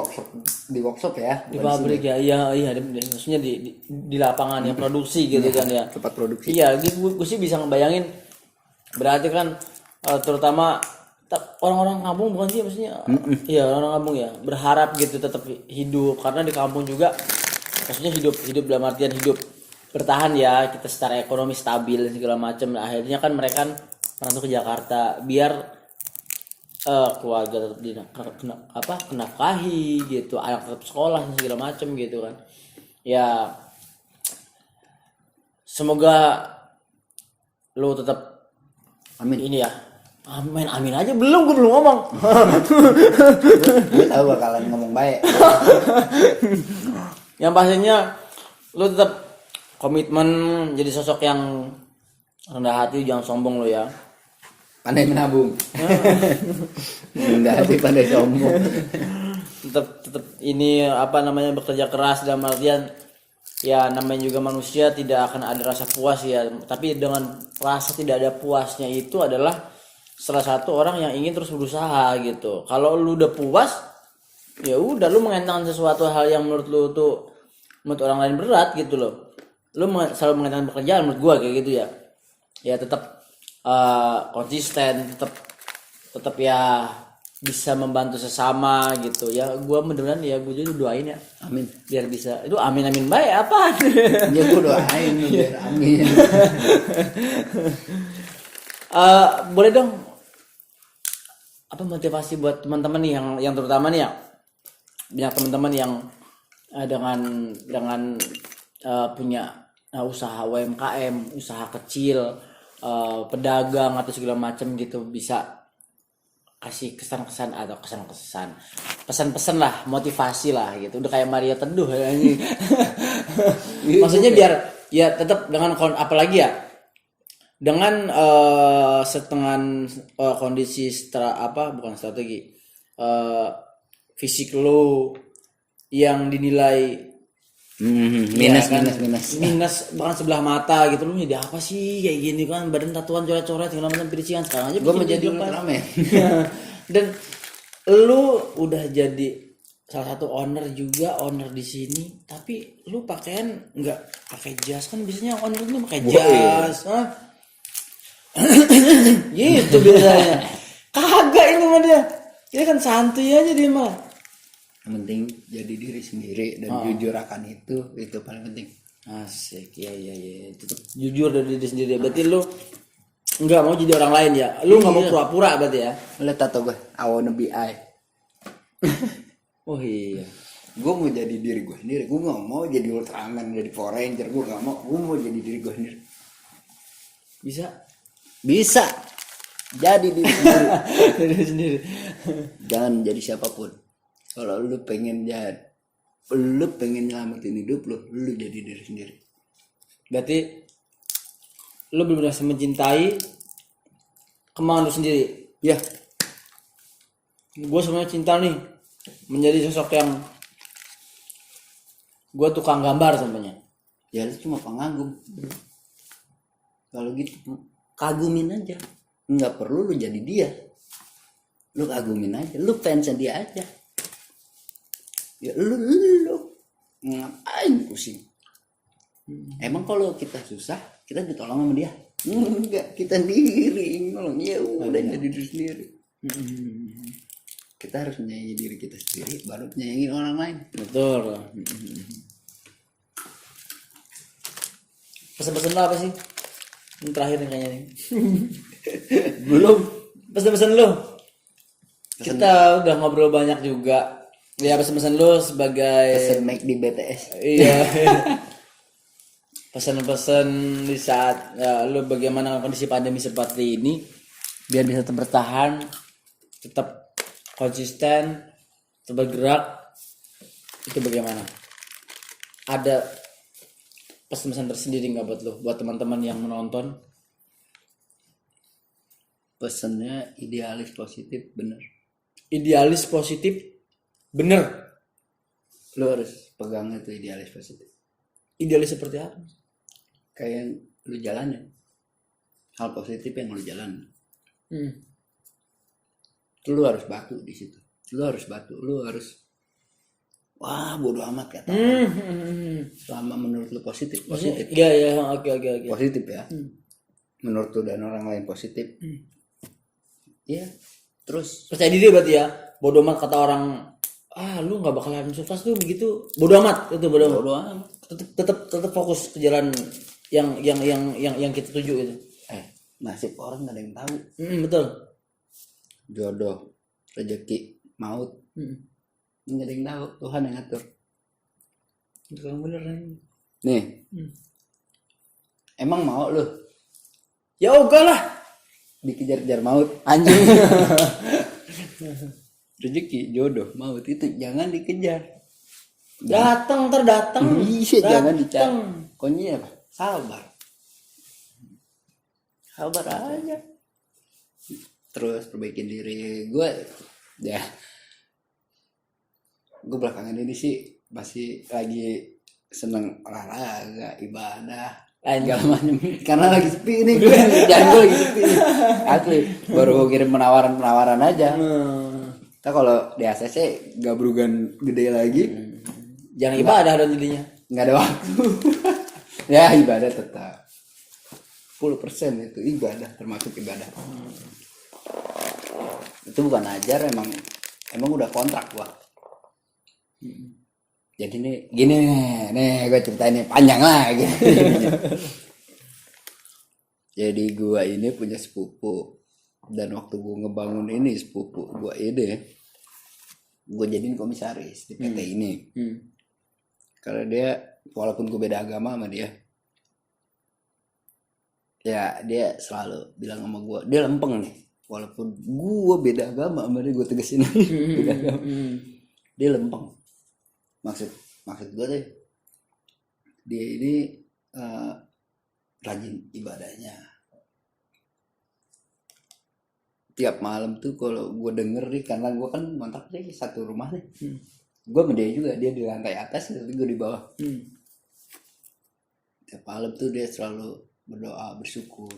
workshop ya, di pabrik ya, iya maksudnya di lapangan ya, produksi gitu kan ya, tempat produksi. Iya, gue sih bisa ngebayangin, berarti kan terutama orang-orang kampung bukan sih maksudnya, iya orang kampung ya, berharap gitu tetap hidup, karena di kampung juga maksudnya hidup dalam artian hidup bertahan ya, kita secara ekonomi stabil dan segala macam. Nah, akhirnya kan mereka merantau ke Jakarta biar keluarga tetap kenafkahi gitu, anak tetap sekolah dan segala macam gitu kan ya. Semoga lo tetap ini ya, amin aja. Gue belum ngomong. Gue tahu bakalan ngomong baik. Yang pastinya lo tetap komitmen jadi sosok yang rendah hati, jangan sombong lo ya. Pandai menabung. Rendah hati, pandai sombong. Tetap ini bekerja keras, dalam artian ya namanya juga manusia, tidak akan ada rasa puas ya. Tapi dengan rasa tidak ada puasnya itu adalah salah satu orang yang ingin terus berusaha gitu. Kalau lu udah puas, ya udah lu mengenangkan sesuatu hal yang menurut lu tuh menurut orang lain berat gitu loh. Lu selalu mengenangkan pekerjaan, menurut gua kayak gitu ya. Ya tetap konsisten, tetap ya bisa membantu sesama gitu ya. Gua beneran ya, gue juga doain ya Amin. biar bisa. Itu amin baik apa. Ya gue doain lu biar amin. Boleh dong apa motivasi buat teman-teman nih yang terutama nih ya, banyak teman-teman yang dengan punya usaha UMKM, usaha kecil, pedagang atau segala macam gitu, bisa kasih kesan-kesan atau kesan-kesan, pesan-pesan lah, motivasi lah gitu. Udah kayak Maria Teduh ya. Maksudnya biar ya tetap dengan apalagi ya dengan setengah kondisi bukan strategi, fisik lo yang dinilai Minus, ya kan, minus. minus bahkan sebelah mata gitu, lu jadi apa sih kayak gini kan, badan tatuan coret-coret segala macam pericikan. Sekarang aja Gue bikin menjadi video kan. Ultraman. Dan lu udah jadi salah satu owner di sini, tapi lu pakaian nggak pakai jas, kan biasanya owner itu pakai jas. Gitu biasanya. Kagak ini mah dia. Ini kan santuy aja dia mah. Yang penting jadi diri sendiri dan jujur akan itu paling penting. Asik, iya. Tetap jujur dari diri sendiri. Berarti lu nggak mau jadi orang lain ya? Lu nggak mau pura-pura berarti ya? Lihat tato gue, I wanna be I. Oh iya. Gue mau jadi diri gue sendiri. Gue nggak mau jadi Ultraman, jadi Power Ranger. Gue nggak mau. Gue mau jadi diri gue sendiri. Bisa. Jadi diri sendiri. Diri sendiri. Jangan jadi siapapun. Kalau lu pengen nyelamatin hidup lu jadi diri sendiri. Berarti lu benar-benar mencintai kemauan lu sendiri. Ya, Gue sebenarnya cinta nih menjadi sosok yang gue tukang gambar sebenarnya. ya lu cuma pengagum. Kalau gitu kagumin aja. Nggak perlu lu jadi dia. Lu kagumin aja. Lu fansnya dia aja. Ya lu ngapain pusing? Emang kalau kita susah, kita ditolong sama dia? Enggak, kita sendiri nolong. Ya udah jadi diri sendiri. Kita harus menyayangi diri kita sendiri, baru menyayangi orang lain. Betul. Pesan-pesan lo apa sih? Yang terakhir nih kayaknya nih. Belum. Pesan-pesan lo. Kita udah ngobrol banyak juga. Ya pesan-pesan lo sebagai Pesen make di BTS. Iya. Pesan-pesan di saat ya, lo bagaimana kondisi pandemi seperti ini biar bisa tetap bertahan, tetap konsisten, tetap bergerak, itu bagaimana? Ada pesan-pesan tersendiri nggak buat lo, buat teman-teman yang menonton? Pesannya idealis positif, bener. Idealis positif, bener. Lo harus pegang itu idealis positif. Idealis seperti apa? Kayak lu jalanin hal positif yang lu jalanin. Lu harus batu di situ. Lu harus wah bodo amat kata orang. Selama menurut lu positif. Iya, oke. Positif ya. Menurut lu dan orang lain positif. Iya. Terus Percaya diri berarti ya. Bodo amat kata orang, lu nggak bakalan sukses tuh begitu. Bodo amat, itu bodo amat. Tetap fokus ke jalan yang kita tuju itu. Nasib orang gak ada yang tahu. Betul. Jodoh, rezeki, maut, nggak ada yang tahu. Tuhan yang ngatur. Itu yang bener Nih, emang mau lu ya enggak lah. dikejar-kejar maut, anjing. Rezeki, jodoh, maut itu jangan dikejar. Datang terdatang. Iya, jangan dicari. Kuncinya apa? Sabar aja. Terus perbaikin diri. Gue belakangan ini sih masih lagi seneng olahraga, ibadah, segala macam. Karena lagi sepi nih gue, jangan gue lagi sepi. Asli, baru kirim penawaran aja. Kita kalau di ACC gak berugan gede lagi. Jangan ibadah dong jadinya. Nggak ada waktu. Ya ibadah tetap. 10% itu ibadah, termasuk ibadah. Itu bukan ajar, emang udah kontrak gua. Jadi nih gini nih gue ceritain nih panjang lah gitu. Jadi gua ini punya sepupu, dan waktu gua ngebangun ini sepupu gua ini, gua jadiin komisaris di PT ini. Karena dia, walaupun gue beda agama sama dia, ya dia selalu bilang sama gue, dia lempeng nih, walaupun gue beda agama sama dia, gue tegesin beda agama, dia lempeng. Maksud gue deh, dia ini rajin ibadahnya. Tiap malam tuh kalau gue denger nih, karena gue kan ngontrak nih satu rumah nih, gue sama dia juga, dia di lantai atas tapi gue di bawah. Tiap malam tuh dia selalu berdoa, bersyukur.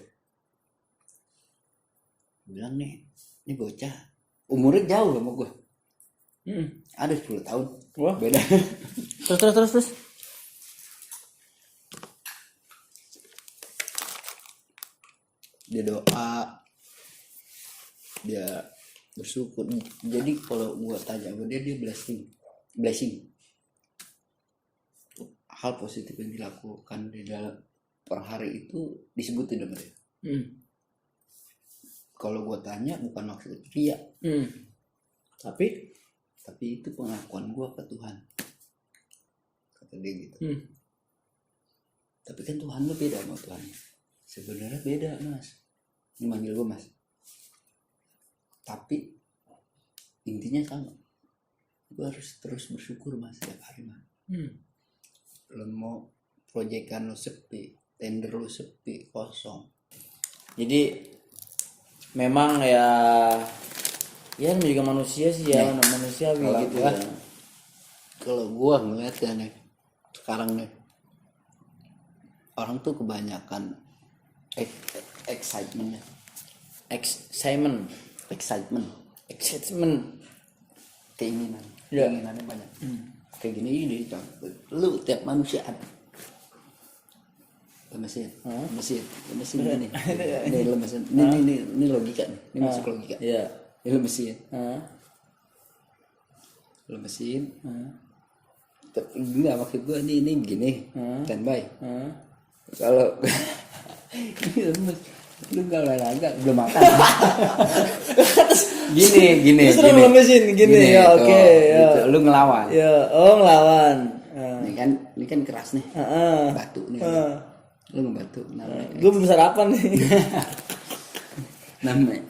Bilang nih, ini bocah umurnya jauh sama gue, ada 10 tahun. Wah. Beda. Terus. Dia doa, dia bersyukur. Jadi kalau gue tanya sama dia blessing hal positif yang dilakukan di dalam per hari itu disebutin sama dia. Kalau gue tanya bukan maksud dia, Tapi itu pengakuan gue ke Tuhan, kata dia gitu. Tapi kan Tuhan lo beda sama Tuhan. Sebenarnya beda mas, ini manggil gue mas, tapi intinya sama. Gue harus terus bersyukur mas setiap hari mas. Lo mau proyekan lo sepi, tender lo sepi, kosong. jadi memang ya juga manusia sih ya, manusiawi gitu ya. Kalau gue ngeliatnya nih sekarang nih, orang tuh kebanyakan excitement, keinginannya banyak. Kayak gini lu tiap manusia ada mesin ini. Ini mesin. Ini logika nih. Ini masuk logika. Iya. Ini mesin. Lu mesin. Tapi enggak, maksud gua ini gini. Standby. Kalau lu enggak olahraga, belum makan. gini. Terus lu mesin gini ya, oke ya. Gitu. Lu ngelawan. Ya, ngelawan. Ini kan keras nih. Batu nih. Lu ngebatu namanya. Gue belum sarapan nih.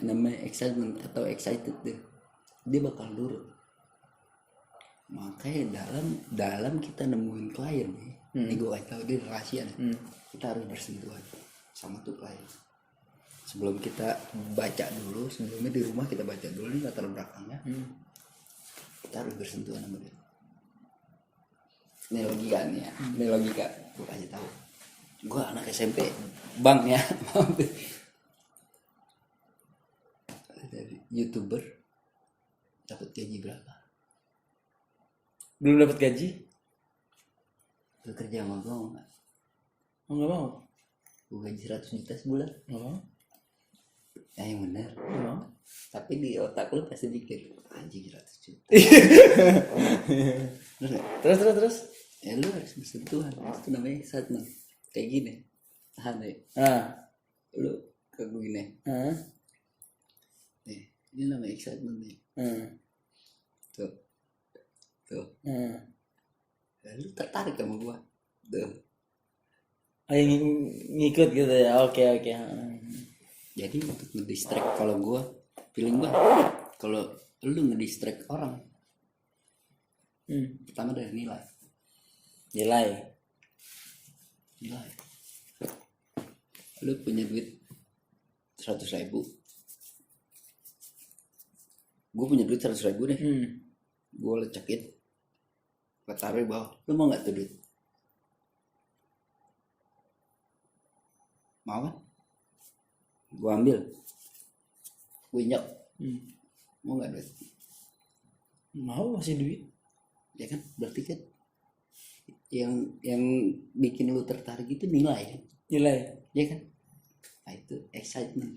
namanya excitement atau excited deh. Dia bakal nurut. Makanya dalam kita nemuin klien nih, ini gue kasih tahu dia rahasia nih. Kita harus bersentuhan sama tuh klien. Sebelum kita baca dulu, sebelumnya di rumah kita baca dulu nih latar belakangnya. Kita harus bersentuhan sama dia. Ini logika nih ya. Ini logika gue kasih tahu. Gue anak SMP, bang ya, dari YouTuber dapat gaji berapa? Belum dapat gaji? Lu kerja sama gue mau nggak? Nggak mau. Gue gaji 100 juta sebulan. Nggak mau. Ya yang benar. Tapi di otak lu pasti mikir anjing 100 juta. Terus. Ya lu harus bersentuhan. Itu namanya excitement. Kayak gini. Tahan deh. Lu kayak gini. Nih, ini namanya excitement nih. Tuh. Lu tertarik sama gua. Tuh. Yang ngikut gitu ya. Oke. Jadi untuk ngedistract, kalau gua feeling gua, kalau lu ngedistract orang, pertama dari nilai. Lu punya duit 100.000, gue punya duit 100.000 deh. Gue lecekin, gue taruh di bawah. Lu mau nggak tuh duit? Mau kan? Gue ambil, gue injak. Mau nggak duit? Mau, masih duit. Ya kan, berarti kan yang bikin lu tertarik itu nilai kan? Nilai. Ya kan? Nah itu excitement.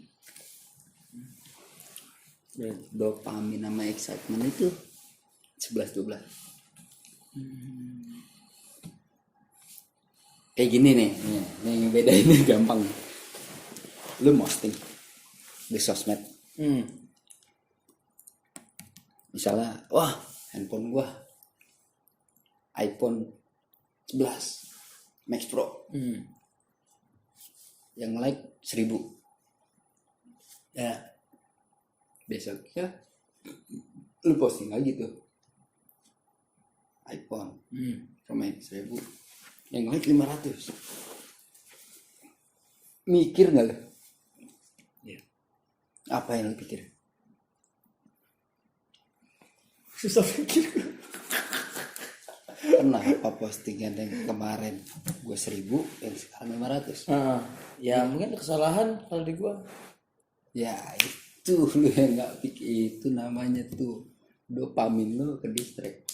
Dopamin sama excitement itu 11-12. Kayak gini nih yang bedainnya gampang. Lu posting di sosmed, misalnya, wah handphone gua iPhone 11 Max Pro, yang like 1000, ya besoknya lu posting lagi tuh iPhone Pro Max 1000, yang like 500. Mikir nggak lu? Apa yang lu pikir? Susah pikir. Kenapa postingan yang kemarin gue 1000 yang sekarang 500? Ya mungkin kesalahan kalau di gua. Ya itu lu yang nggak pikir, itu namanya tuh dopamin lu ke distract.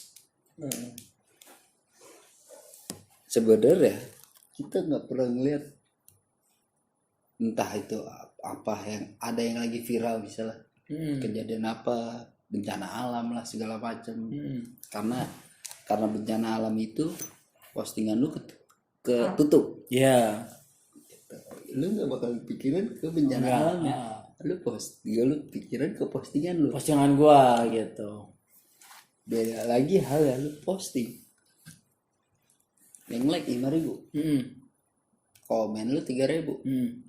Sebenarnya kita nggak pernah ngeliat entah itu apa yang ada yang lagi viral misalnya, kejadian apa, bencana alam lah segala macam. Karena bencana alam itu postingan lu ketutup. Iya. Lu nggak bakal pikiran ke bencana alamnya. Lu pikiran ke postingan lu. Postingan gua gitu. Beda lagi hal yang lu posting. Yang like 5.000. Komen lu 3.000.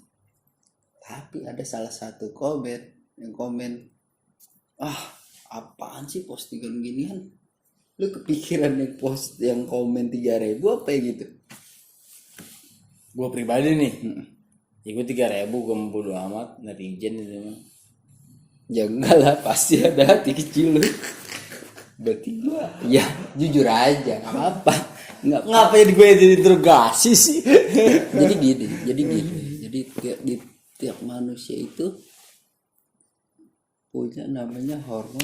Tapi ada salah satu komen yang komen, apaan sih postingan ginian? Lu kepikiran yang komen 3.000 apa ya gitu? Gua pribadi nih, ya gua 3.000, gua mau bodo amat, netizen itu. Ya enggak lah, pasti ada hati kecil lu. Berarti gua, ya jujur aja, nggak apa-apa. Ngapa jadi gue jadi interogasi sih? Jadi gini. Jadi tiap manusia itu punya namanya hormon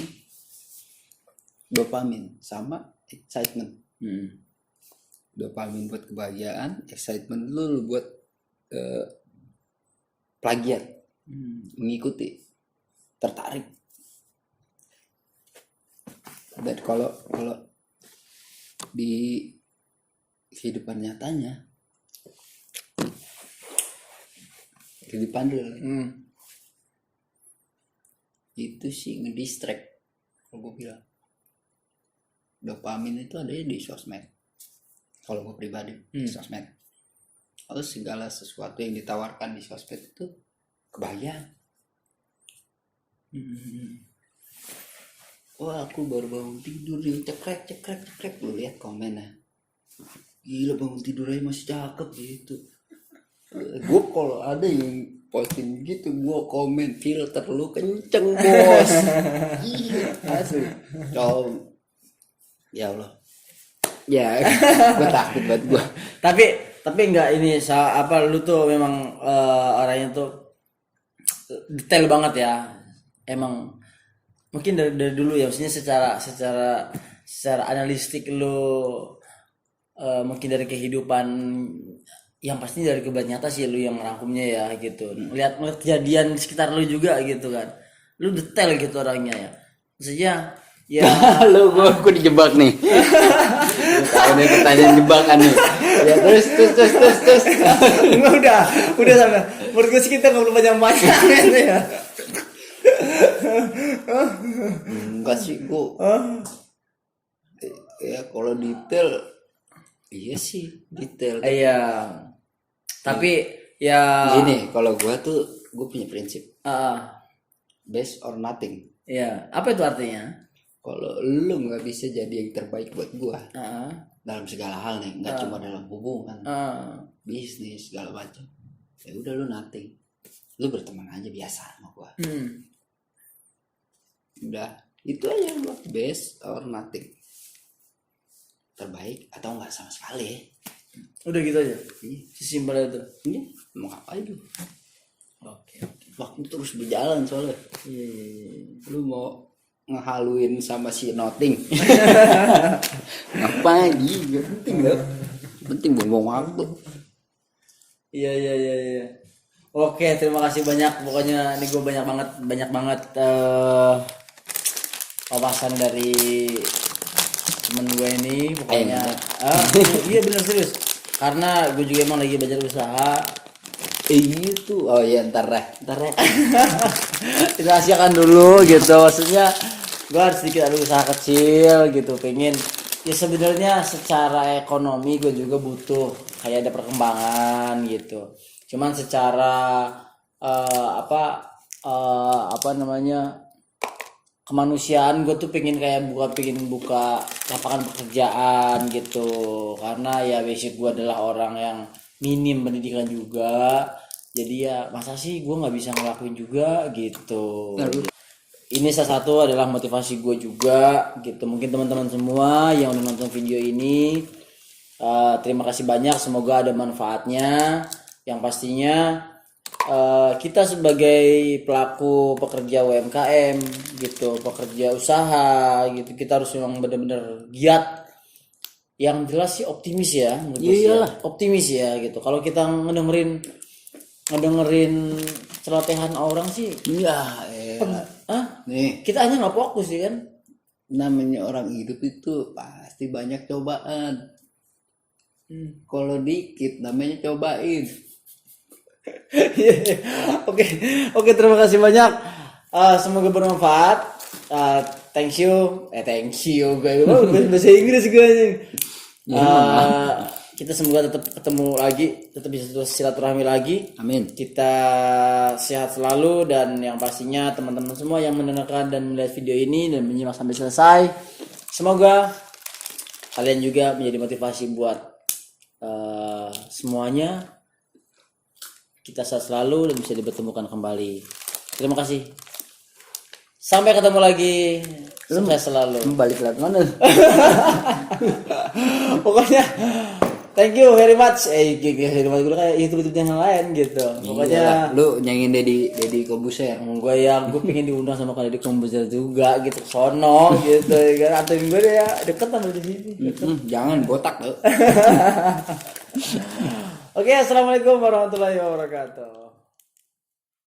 dopamin sama excitement. Dopamin buat kebahagiaan, excitement lu buat plagiat, mengikuti, tertarik. Dan kalau di kehidupan nyatanya, kehidupan real, itu sih ngedistract. Kalau gue bilang dopamin itu ada di sosmed. Kalau gue pribadi di sosmed, kalau segala sesuatu yang ditawarkan di sosmed itu kebahagiaan. Wah, aku baru bangun tidur nih, cekrek, lu lihat komennya, gila bangun tidur aja masih cakep gitu. Gue kalau ada yang posting gitu, gue komen, filter lu kenceng bos. Iya asli. Ya Allah, ya gue takut banget gue. Tapi enggak ini apa, lu tuh memang orangnya tuh detail banget ya. Emang mungkin dari dulu ya, maksudnya secara analistik lu, mungkin dari kehidupan yang pasti dari kehidupan nyata sih lu yang merangkumnya ya gitu. Lihat kejadian di sekitar lu juga gitu kan. Lu detail gitu orangnya ya. Maksudnya ya lu gue dijebak nih. Tahu nih pertanyaan jebakan nih. Ya terus. udah sampai. Menurut gue sih kita nggak perlu banyak gitu ya. Enggak sih gue. Ya kalau detail, iya sih detail. Iya. Tapi ya gini, kalau gue punya prinsip. Best or nothing. Iya. Apa itu artinya? Kalau lu nggak bisa jadi yang terbaik buat gue dalam segala hal nih, nggak cuma dalam hubungan, bisnis segala macam, ya udah lu nothing. Lu berteman aja biasa sama gue. Udah itu aja, lu best or nothing, terbaik atau nggak sama sekali. Udah gitu aja. Sesimpel itu. Iya, mau ngapain lu? Oke. Waktu terus berjalan soalnya. Iya. Lu mau ngehaluin sama si nothing. Ngapain? Gak penting loh. Penting buang waktu. Iya. Oke, terima kasih banyak. Pokoknya ini gue banyak banget wawasan dari temen gue ini. Pokoknya, iya bener serius. Karena gue juga emang lagi belajar usaha. Itu, oh iya ntar ya. Dirahasiakan dulu gitu. Maksudnya gue harus sedikit ada usaha kecil gitu. Pengen ya sebenarnya secara ekonomi gue juga butuh kayak ada perkembangan gitu. Cuman secara apa namanya kemanusiaan gue tuh pengen buka lapangan pekerjaan gitu, karena ya basic gue adalah orang yang minim pendidikan juga, jadi ya masa sih gue nggak bisa ngelakuin juga gitu. Ini salah satu adalah motivasi gue juga gitu. Mungkin teman-teman semua yang udah nonton video ini, terima kasih banyak, semoga ada manfaatnya. Yang pastinya kita sebagai pelaku pekerja UMKM gitu, pekerja usaha gitu, kita harus memang benar-benar giat. Yang jelas sih optimis ya, optimis ya gitu. Kalau kita ngedengerin celotehan orang sih, Nih, kita hanya nggak fokus sih kan. namanya orang hidup itu pasti banyak cobaan. Kalau dikit namanya cobain. Oke, terima kasih banyak. Semoga bermanfaat. Thank you gue bahasa Inggris gue nih. Kita semoga tetap ketemu lagi, tetap bisa silaturahmi lagi. Amin. Kita sehat selalu, dan yang pastinya teman-teman semua yang mendengarkan dan melihat video ini dan menyimak sampai selesai, semoga kalian juga menjadi motivasi buat semuanya. Kita sehat selalu dan bisa dipertemukan kembali. Terima kasih. Sampai ketemu lagi. Sukses selalu. Balik lagi mana? Pokoknya thank you very much. Kayak itu yang lain gitu. Pokoknya lu nyanyiin Deddy Kobuser. gue pengen diundang sama Deddy Kobuser juga gitu, sono gitu kan. Atau gue deh ya deket sama di sini. Jangan botak lo. Oke, assalamualaikum warahmatullahi wabarakatuh.